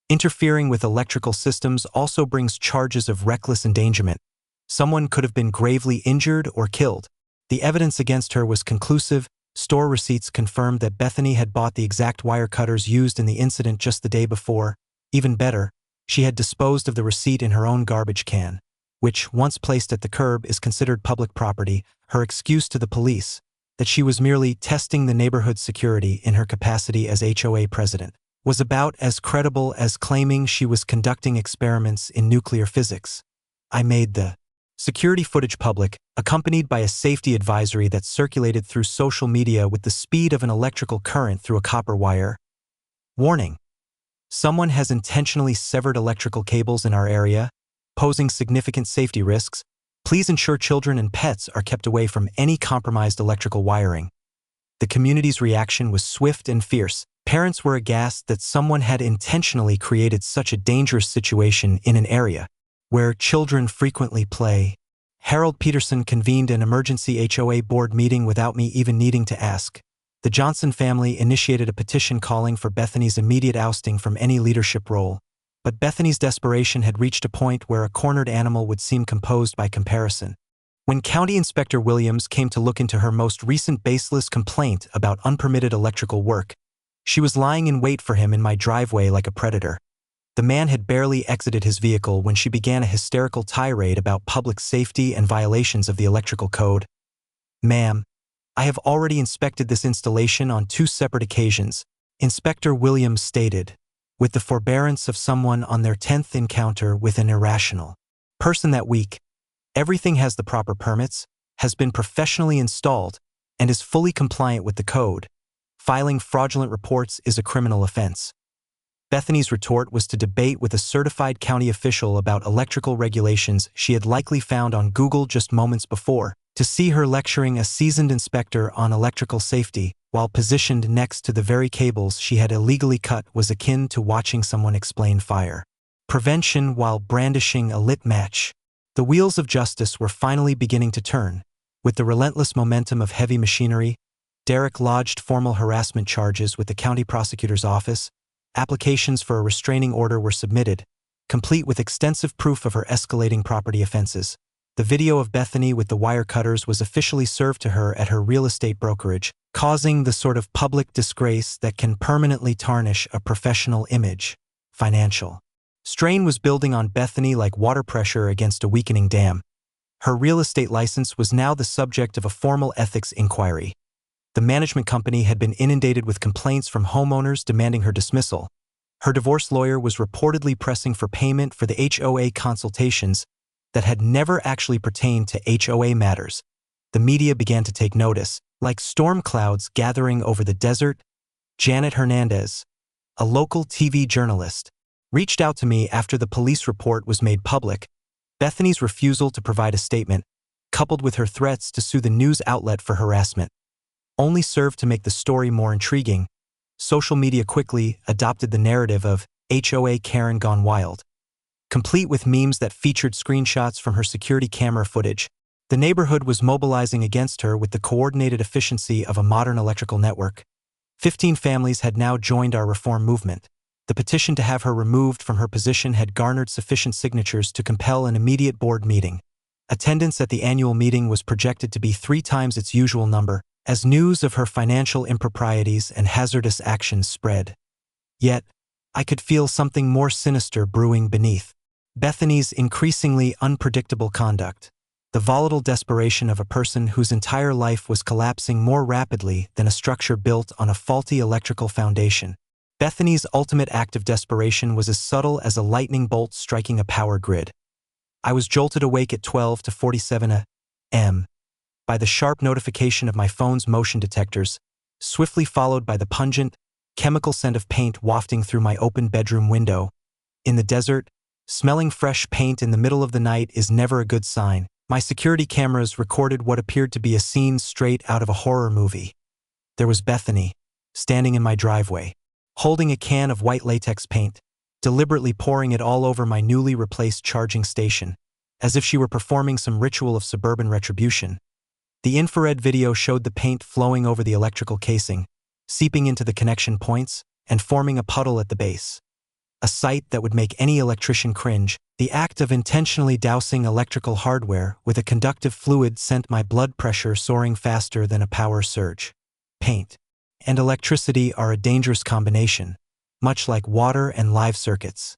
"Interfering with electrical systems also brings charges of reckless endangerment. Someone could have been gravely injured or killed." The evidence against her was conclusive. Store receipts confirmed that Bethany had bought the exact wire cutters used in the incident just the day before. Even better, she had disposed of the receipt in her own garbage can, which, once placed at the curb, is considered public property. Her excuse to the police, that she was merely testing the neighborhood's security in her capacity as HOA president, was about as credible as claiming she was conducting experiments in nuclear physics. I made the security footage public, accompanied by a safety advisory that circulated through social media with the speed of an electrical current through a copper wire. Warning: someone has intentionally severed electrical cables in our area, posing significant safety risks. Please ensure children and pets are kept away from any compromised electrical wiring. The community's reaction was swift and fierce. Parents were aghast that someone had intentionally created such a dangerous situation in an area where children frequently play. Harold Peterson convened an emergency HOA board meeting without me even needing to ask. The Johnson family initiated a petition calling for Bethany's immediate ousting from any leadership role. but Bethany's desperation had reached a point where a cornered animal would seem composed by comparison. When County Inspector Williams came to look into her most recent baseless complaint about unpermitted electrical work, she was lying in wait for him in my driveway like a predator. The man had barely exited his vehicle when she began a hysterical tirade about public safety and violations of the electrical code. "Ma'am, I have already inspected this installation on 2 separate occasions," Inspector Williams stated, with the forbearance of someone on their 10th encounter with an irrational person that week. "Everything has the proper permits, has been professionally installed, and is fully compliant with the code. Filing fraudulent reports is a criminal offense." Bethany's retort was to debate with a certified county official about electrical regulations she had likely found on Google just moments before. To see her lecturing a seasoned inspector on electrical safety while positioned next to the very cables she had illegally cut was akin to watching someone explain fire prevention while brandishing a lit match. The wheels of justice were finally beginning to turn. With the relentless momentum of heavy machinery, Derek lodged formal harassment charges with the county prosecutor's office. Applications for a restraining order were submitted, complete with extensive proof of her escalating property offenses. The video of Bethany with the wire cutters was officially served to her at her real estate brokerage, causing the sort of public disgrace that can permanently tarnish a professional image. Financial strain was building on Bethany like water pressure against a weakening dam. Her real estate license was now the subject of a formal ethics inquiry. The management company had been inundated with complaints from homeowners demanding her dismissal. Her divorce lawyer was reportedly pressing for payment for the HOA consultations that had never actually pertained to HOA matters. The media began to take notice, like storm clouds gathering over the desert. Janet Hernandez, a local TV journalist, reached out to me after the police report was made public. Bethany's refusal to provide a statement, coupled with her threats to sue the news outlet for harassment, only served to make the story more intriguing. Social media quickly adopted the narrative of HOA Karen Gone Wild, complete with memes that featured screenshots from her security camera footage. The neighborhood was mobilizing against her with the coordinated efficiency of a modern electrical network. 15 families had now joined our reform movement. The petition to have her removed from her position had garnered sufficient signatures to compel an immediate board meeting. Attendance at the annual meeting was projected to be 3 times its usual number, as news of her financial improprieties and hazardous actions spread. Yet, I could feel something more sinister brewing beneath Bethany's increasingly unpredictable conduct, the volatile desperation of a person whose entire life was collapsing more rapidly than a structure built on a faulty electrical foundation. Bethany's ultimate act of desperation was as subtle as a lightning bolt striking a power grid. I was jolted awake at 12:47 a.m. by the sharp notification of my phone's motion detectors, swiftly followed by the pungent, chemical scent of paint wafting through my open bedroom window. In the desert, smelling fresh paint in the middle of the night is never a good sign. My security cameras recorded what appeared to be a scene straight out of a horror movie. There was Bethany, standing in my driveway, holding a can of white latex paint, deliberately pouring it all over my newly replaced charging station, as if she were performing some ritual of suburban retribution. The infrared video showed the paint flowing over the electrical casing, seeping into the connection points, and forming a puddle at the base. A sight that would make any electrician cringe. The act of intentionally dousing electrical hardware with a conductive fluid sent my blood pressure soaring faster than a power surge. Paint and electricity are a dangerous combination, much like water and live circuits.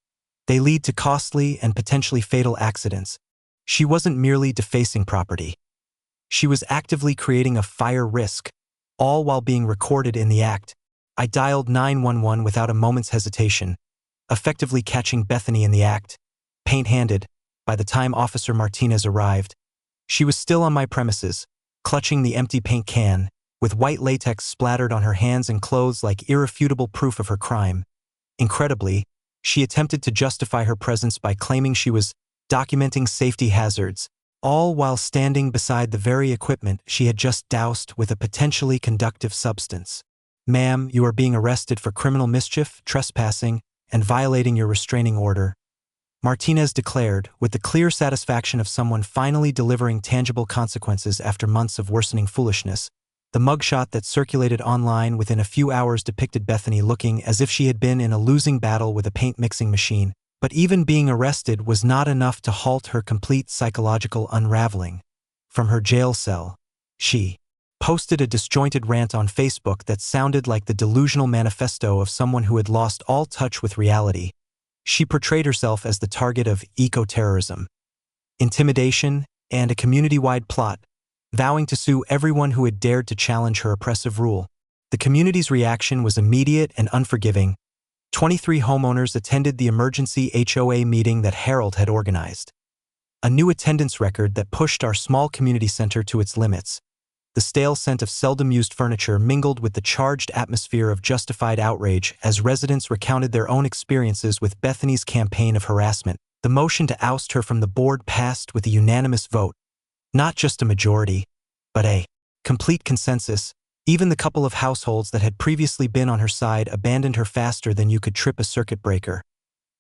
They lead to costly and potentially fatal accidents. She wasn't merely defacing property. She was actively creating a fire risk, all while being recorded in the act. I dialed 911 without a moment's hesitation, effectively catching Bethany in the act, paint-handed. By the time Officer Martinez arrived, she was still on my premises, clutching the empty paint can, with white latex splattered on her hands and clothes like irrefutable proof of her crime. Incredibly, she attempted to justify her presence by claiming she was documenting safety hazards, all while standing beside the very equipment she had just doused with a potentially conductive substance. "Ma'am, you are being arrested for criminal mischief, trespassing, and violating your restraining order," Martinez declared, with the clear satisfaction of someone finally delivering tangible consequences after months of worsening foolishness. The mugshot that circulated online within a few hours depicted Bethany looking as if she had been in a losing battle with a paint-mixing machine. But even being arrested was not enough to halt her complete psychological unraveling. From her jail cell, she posted a disjointed rant on Facebook that sounded like the delusional manifesto of someone who had lost all touch with reality. She portrayed herself as the target of eco-terrorism, intimidation, and a community-wide plot, vowing to sue everyone who had dared to challenge her oppressive rule. The community's reaction was immediate and unforgiving. 23 homeowners attended the emergency HOA meeting that Harold had organized. A new attendance record that pushed our small community center to its limits. The stale scent of seldom-used furniture mingled with the charged atmosphere of justified outrage as residents recounted their own experiences with Bethany's campaign of harassment. The motion to oust her from the board passed with a unanimous vote. Not just a majority, but a complete consensus. Even the couple of households that had previously been on her side abandoned her faster than you could trip a circuit breaker.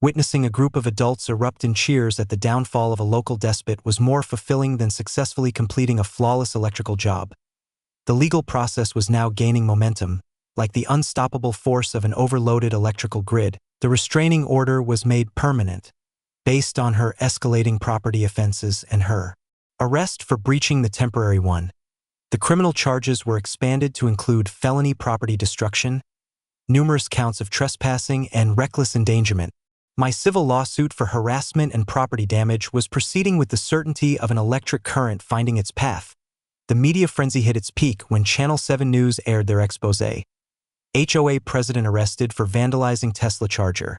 Witnessing a group of adults erupt in cheers at the downfall of a local despot was more fulfilling than successfully completing a flawless electrical job. The legal process was now gaining momentum. Like the unstoppable force of an overloaded electrical grid, the restraining order was made permanent, based on her escalating property offenses and her arrest for breaching the temporary one. The criminal charges were expanded to include felony property destruction, numerous counts of trespassing, and reckless endangerment. My civil lawsuit for harassment and property damage was proceeding with the certainty of an electric current finding its path. The media frenzy hit its peak when Channel 7 News aired their exposé. HOA president arrested for vandalizing Tesla charger.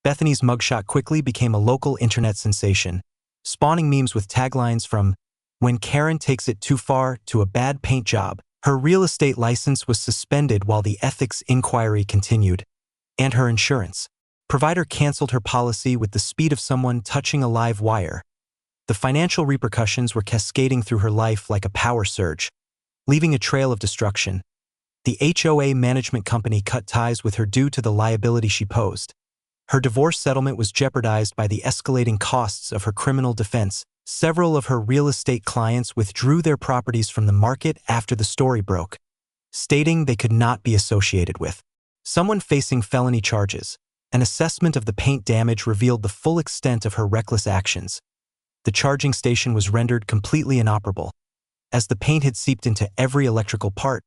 Bethany's mugshot quickly became a local internet sensation, spawning memes with taglines from "When Karen takes it too far" to "A bad paint job." Her real estate license was suspended while the ethics inquiry continued, and her insurance provider canceled her policy with the speed of someone touching a live wire. The financial repercussions were cascading through her life like a power surge, leaving a trail of destruction. The HOA management company cut ties with her due to the liability she posed. Her divorce settlement was jeopardized by the escalating costs of her criminal defense. Several of her real estate clients withdrew their properties from the market after the story broke, stating they could not be associated with someone facing felony charges. An assessment of the paint damage revealed the full extent of her reckless actions. The charging station was rendered completely inoperable, as the paint had seeped into every electrical part,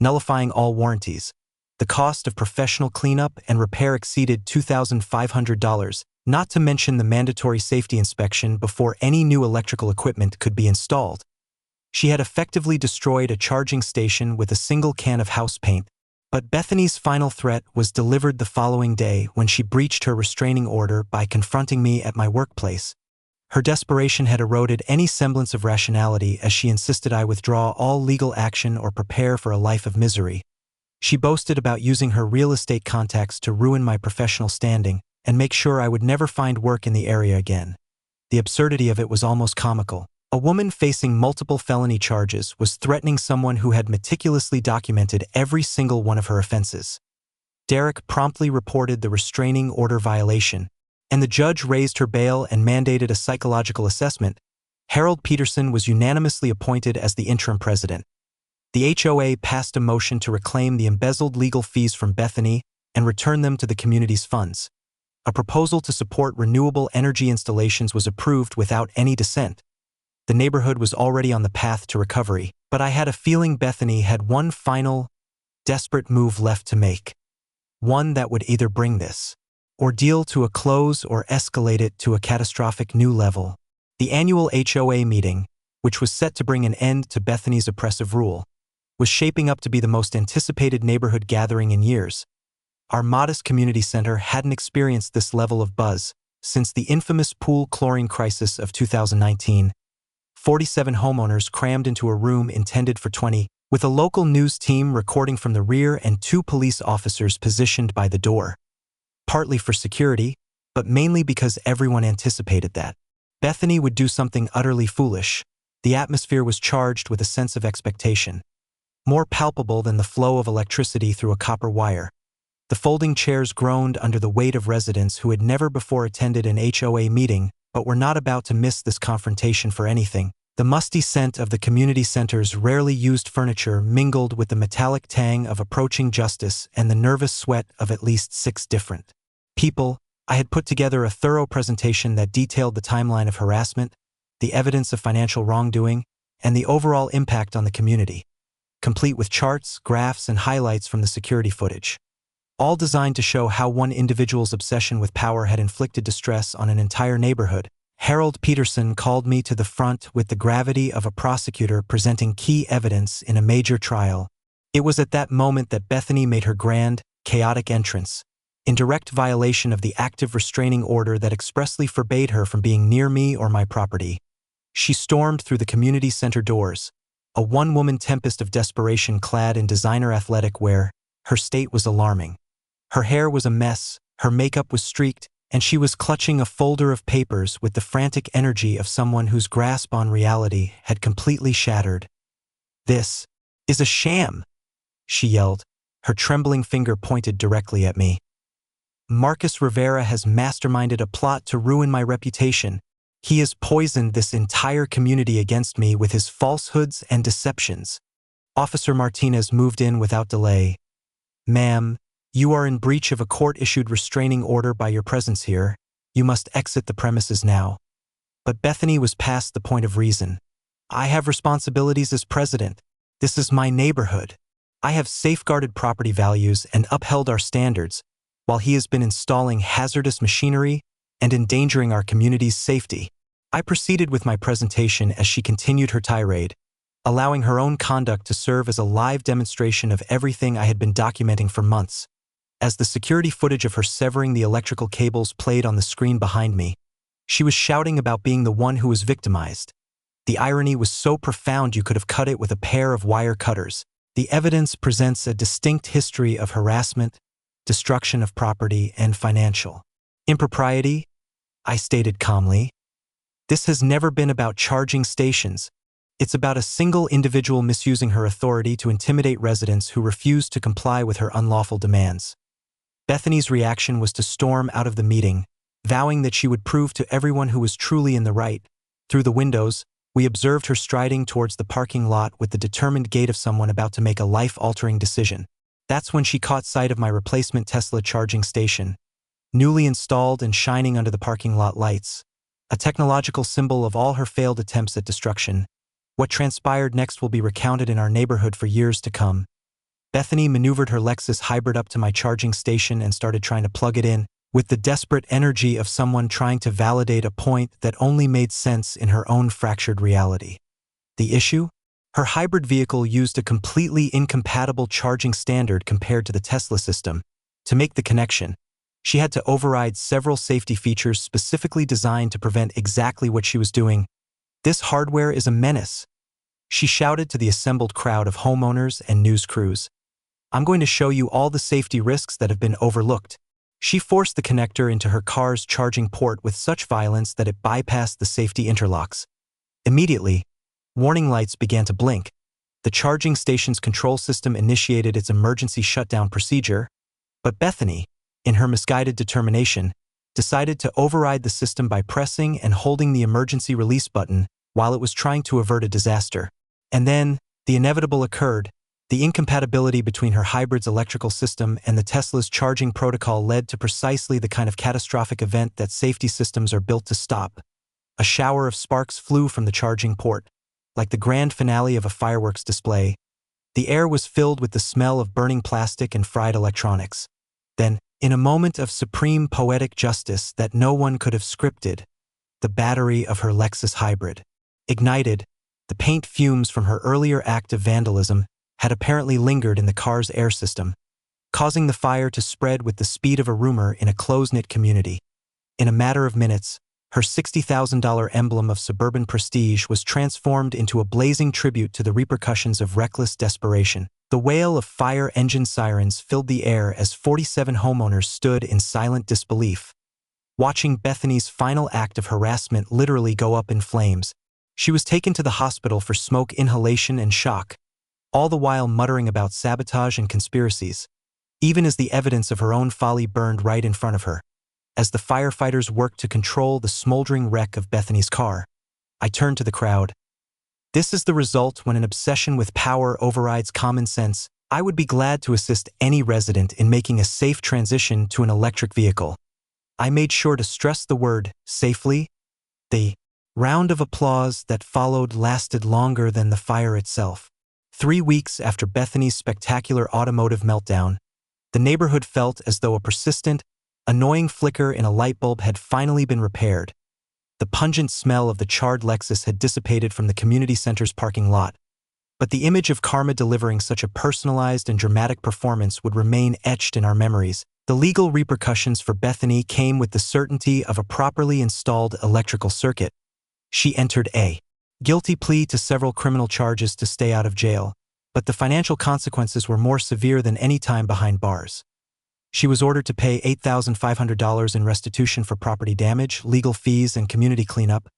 nullifying all warranties. The cost of professional cleanup and repair exceeded $2,500, not to mention the mandatory safety inspection before any new electrical equipment could be installed. She had effectively destroyed a charging station with a single can of house paint. But Bethany's final threat was delivered the following day when she breached her restraining order by confronting me at my workplace. Her desperation had eroded any semblance of rationality as she insisted I withdraw all legal action or prepare for a life of misery. She boasted about using her real estate contacts to ruin my professional standing and make sure I would never find work in the area again. The absurdity of it was almost comical. A woman facing multiple felony charges was threatening someone who had meticulously documented every single one of her offenses. Derek promptly reported the restraining order violation, and the judge raised her bail and mandated a psychological assessment. Harold Peterson was unanimously appointed as the interim president. The HOA passed a motion to reclaim the embezzled legal fees from Bethany and return them to the community's funds. A proposal to support renewable energy installations was approved without any dissent. The neighborhood was already on the path to recovery, but I had a feeling Bethany had one final, desperate move left to make. One that would either bring this ordeal to a close or escalate it to a catastrophic new level. The annual HOA meeting, which was set to bring an end to Bethany's oppressive rule, was shaping up to be the most anticipated neighborhood gathering in years. Our modest community center hadn't experienced this level of buzz since the infamous pool chlorine crisis of 2019. 47 homeowners crammed into a room intended for 20, with a local news team recording from the rear and 2 police officers positioned by the door. Partly for security, but mainly because everyone anticipated that Bethany would do something utterly foolish. The atmosphere was charged with a sense of expectation, more palpable than the flow of electricity through a copper wire. The folding chairs groaned under the weight of residents who had never before attended an HOA meeting but were not about to miss this confrontation for anything. The musty scent of the community center's rarely used furniture mingled with the metallic tang of approaching justice and the nervous sweat of at least 6 different people. I had put together a thorough presentation that detailed the timeline of harassment, the evidence of financial wrongdoing, and the overall impact on the community, complete with charts, graphs, and highlights from the security footage, all designed to show how one individual's obsession with power had inflicted distress on an entire neighborhood. Harold Peterson called me to the front with the gravity of a prosecutor presenting key evidence in a major trial. It was at that moment that Bethany made her grand, chaotic entrance, in direct violation of the active restraining order that expressly forbade her from being near me or my property. She stormed through the community center doors, a one-woman tempest of desperation clad in designer athletic wear. Her state was alarming. Her hair was a mess, her makeup was streaked, and she was clutching a folder of papers with the frantic energy of someone whose grasp on reality had completely shattered. "This is a sham," she yelled, her trembling finger pointed directly at me. "Marcus Rivera has masterminded a plot to ruin my reputation. He has poisoned this entire community against me with his falsehoods and deceptions." Officer Martinez moved in without delay. "Ma'am, you are in breach of a court-issued restraining order by your presence here. You must exit the premises now." But Bethany was past the point of reason. "I have responsibilities as president. This is my neighborhood. I have safeguarded property values and upheld our standards, while he has been installing hazardous machinery and endangering our community's safety." I proceeded with my presentation as she continued her tirade, allowing her own conduct to serve as a live demonstration of everything I had been documenting for months. As the security footage of her severing the electrical cables played on the screen behind me, she was shouting about being the one who was victimized. The irony was so profound you could have cut it with a pair of wire cutters. The evidence presents a distinct history of harassment, destruction of property, and financial impropriety, I stated calmly. This has never been about charging stations. It's about a single individual misusing her authority to intimidate residents who refused to comply with her unlawful demands. Bethany's reaction was to storm out of the meeting, vowing that she would prove to everyone who was truly in the right. Through the windows, we observed her striding towards the parking lot with the determined gait of someone about to make a life-altering decision. That's when she caught sight of my replacement Tesla charging station, newly installed and shining under the parking lot lights, a technological symbol of all her failed attempts at destruction. What transpired next will be recounted in our neighborhood for years to come. Bethany maneuvered her Lexus hybrid up to my charging station and started trying to plug it in, with the desperate energy of someone trying to validate a point that only made sense in her own fractured reality. The issue? Her hybrid vehicle used a completely incompatible charging standard compared to the Tesla system. To make the connection, she had to override several safety features specifically designed to prevent exactly what she was doing. "This hardware is a menace," she shouted to the assembled crowd of homeowners and news crews. "I'm going to show you all the safety risks that have been overlooked." She forced the connector into her car's charging port with such violence that it bypassed the safety interlocks. Immediately, warning lights began to blink. The charging station's control system initiated its emergency shutdown procedure, but Bethany, in her misguided determination, decided to override the system by pressing and holding the emergency release button while it was trying to avert a disaster. And then, the inevitable occurred. The incompatibility between her hybrid's electrical system and the Tesla's charging protocol led to precisely the kind of catastrophic event that safety systems are built to stop. A shower of sparks flew from the charging port. Like the grand finale of a fireworks display, the air was filled with the smell of burning plastic and fried electronics. Then, in a moment of supreme poetic justice that no one could have scripted, the battery of her Lexus hybrid ignited. The paint fumes from her earlier act of vandalism had apparently lingered in the car's air system, causing the fire to spread with the speed of a rumor in a close-knit community. In a matter of minutes, her $60,000 emblem of suburban prestige was transformed into a blazing tribute to the repercussions of reckless desperation. The wail of fire engine sirens filled the air as 47 homeowners stood in silent disbelief, watching Bethany's final act of harassment literally go up in flames. She was taken to the hospital for smoke inhalation and shock, all the while muttering about sabotage and conspiracies, even as the evidence of her own folly burned right in front of her. As the firefighters worked to control the smoldering wreck of Bethany's car, I turned to the crowd. This is the result when an obsession with power overrides common sense. I would be glad to assist any resident in making a safe transition to an electric vehicle. I made sure to stress the word safely. The round of applause that followed lasted longer than the fire itself. 3 weeks after Bethany's spectacular automotive meltdown, the neighborhood felt as though a persistent, annoying flicker in a light bulb had finally been repaired. The pungent smell of the charred Lexus had dissipated from the community center's parking lot, but the image of karma delivering such a personalized and dramatic performance would remain etched in our memories. The legal repercussions for Bethany came with the certainty of a properly installed electrical circuit. She entered a guilty plea to several criminal charges to stay out of jail, but the financial consequences were more severe than any time behind bars. She was ordered to pay $8,500 in restitution for property damage, legal fees, and community cleanup.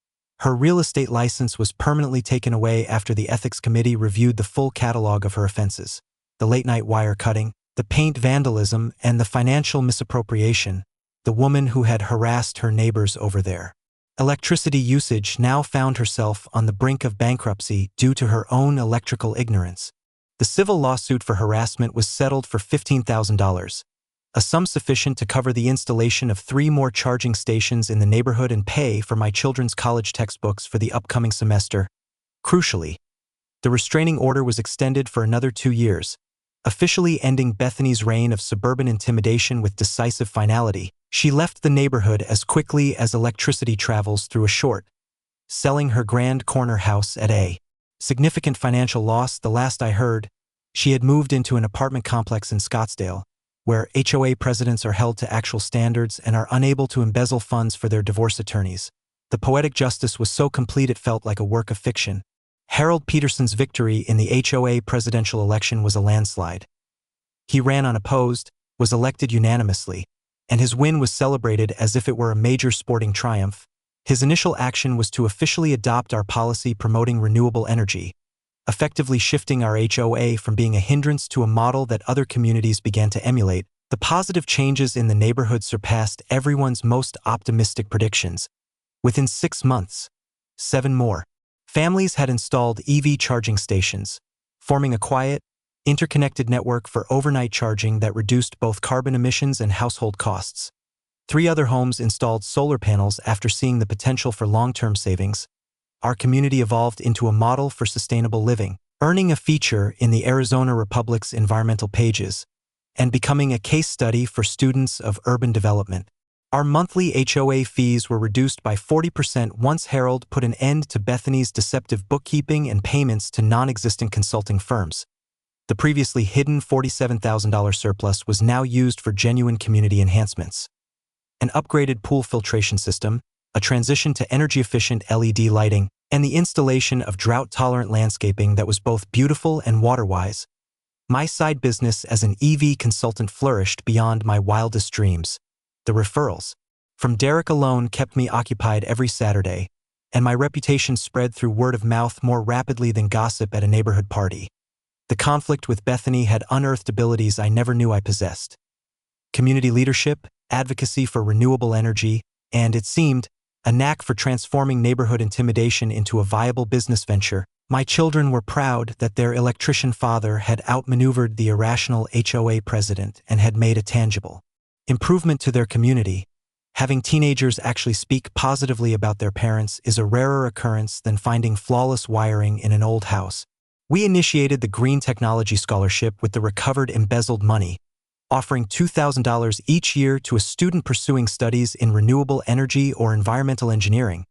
Her real estate license was permanently taken away after the ethics committee reviewed the full catalog of her offenses: the late-night wire cutting, the paint vandalism, and the financial misappropriation. The woman who had harassed her neighbors over their electricity usage now found herself on the brink of bankruptcy due to her own electrical ignorance. The civil lawsuit for harassment was settled for $15,000, a sum sufficient to cover the installation of 3 more charging stations in the neighborhood and pay for my children's college textbooks for the upcoming semester. Crucially, the restraining order was extended for another 2 years, officially ending Bethany's reign of suburban intimidation with decisive finality. She left the neighborhood as quickly as electricity travels through a short, selling her Grand Corner house at a significant financial loss. The last I heard, she had moved into an apartment complex in Scottsdale, where HOA presidents are held to actual standards and are unable to embezzle funds for their divorce attorneys. The poetic justice was so complete it felt like a work of fiction. Harold Peterson's victory in the HOA presidential election was a landslide. He ran unopposed, was elected unanimously, and his win was celebrated as if it were a major sporting triumph. His initial action was to officially adopt our policy promoting renewable energy, effectively shifting our HOA from being a hindrance to a model that other communities began to emulate. The positive changes in the neighborhood surpassed everyone's most optimistic predictions. Within 6 months, 7 more families had installed EV charging stations, forming a quiet, interconnected network for overnight charging that reduced both carbon emissions and household costs. 3 other homes installed solar panels after seeing the potential for long-term savings. Our community evolved into a model for sustainable living, earning a feature in the Arizona Republic's environmental pages and becoming a case study for students of urban development. Our monthly HOA fees were reduced by 40% once Harold put an end to Bethany's deceptive bookkeeping and payments to non-existent consulting firms. The previously hidden $47,000 surplus was now used for genuine community enhancements. An upgraded pool filtration system, a transition to energy-efficient LED lighting, and the installation of drought-tolerant landscaping that was both beautiful and water-wise. My side business as an EV consultant flourished beyond my wildest dreams. The referrals from Derek alone kept me occupied every Saturday, and my reputation spread through word of mouth more rapidly than gossip at a neighborhood party. The conflict with Bethany had unearthed abilities I never knew I possessed: community leadership, advocacy for renewable energy, and, it seemed, a knack for transforming neighborhood intimidation into a viable business venture. My children were proud that their electrician father had outmaneuvered the irrational HOA president and had made a tangible improvement to their community. Having teenagers actually speak positively about their parents is a rarer occurrence than finding flawless wiring in an old house. We initiated the Green Technology Scholarship with the recovered embezzled money, offering $2,000 each year to a student pursuing studies in renewable energy or environmental engineering.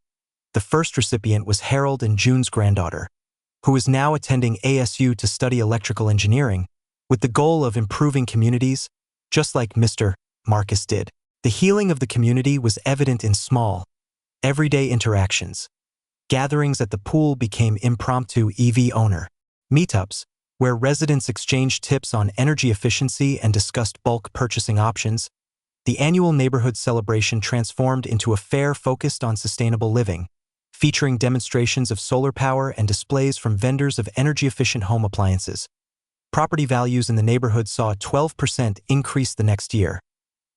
The first recipient was Harold and June's granddaughter, who is now attending ASU to study electrical engineering, with the goal of improving communities, just like Mr. Marcus did. The healing of the community was evident in small, everyday interactions. Gatherings at the pool became impromptu EV owner meetups, where residents exchanged tips on energy efficiency and discussed bulk purchasing options. The annual neighborhood celebration transformed into a fair focused on sustainable living, featuring demonstrations of solar power and displays from vendors of energy-efficient home appliances. Property values in the neighborhood saw a 12% increase the next year,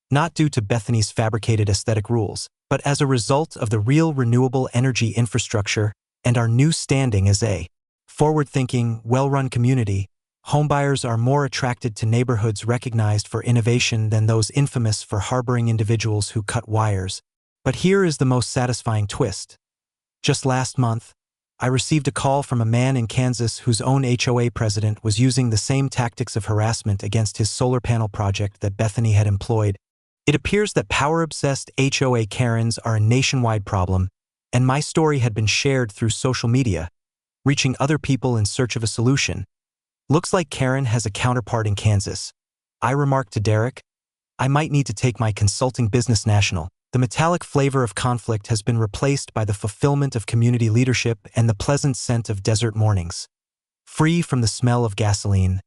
not due to Bethany's fabricated aesthetic rules, but as a result of the real renewable energy infrastructure and our new standing as a forward-thinking, well-run community. Homebuyers are more attracted to neighborhoods recognized for innovation than those infamous for harboring individuals who cut wires. But here is the most satisfying twist. Just last month, I received a call from a man in Kansas whose own HOA president was using the same tactics of harassment against his solar panel project that Bethany had employed. It appears that power-obsessed HOA Karens are a nationwide problem, and my story had been shared through social media, reaching other people in search of a solution. Looks like Karen has a counterpart in Kansas. I remarked to Derek, I might need to take my consulting business national. The metallic flavor of conflict has been replaced by the fulfillment of community leadership and the pleasant scent of desert mornings. Free from the smell of gasoline.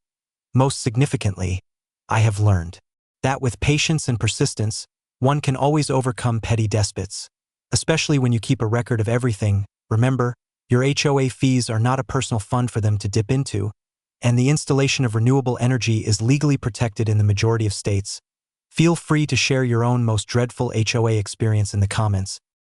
Most significantly, I have learned that with patience and persistence, one can always overcome petty despots. Especially when you keep a record of everything. Remember, your HOA fees are not a personal fund for them to dip into, and the installation of renewable energy is legally protected in the majority of states. Feel free to share your own most dreadful HOA experience in the comments.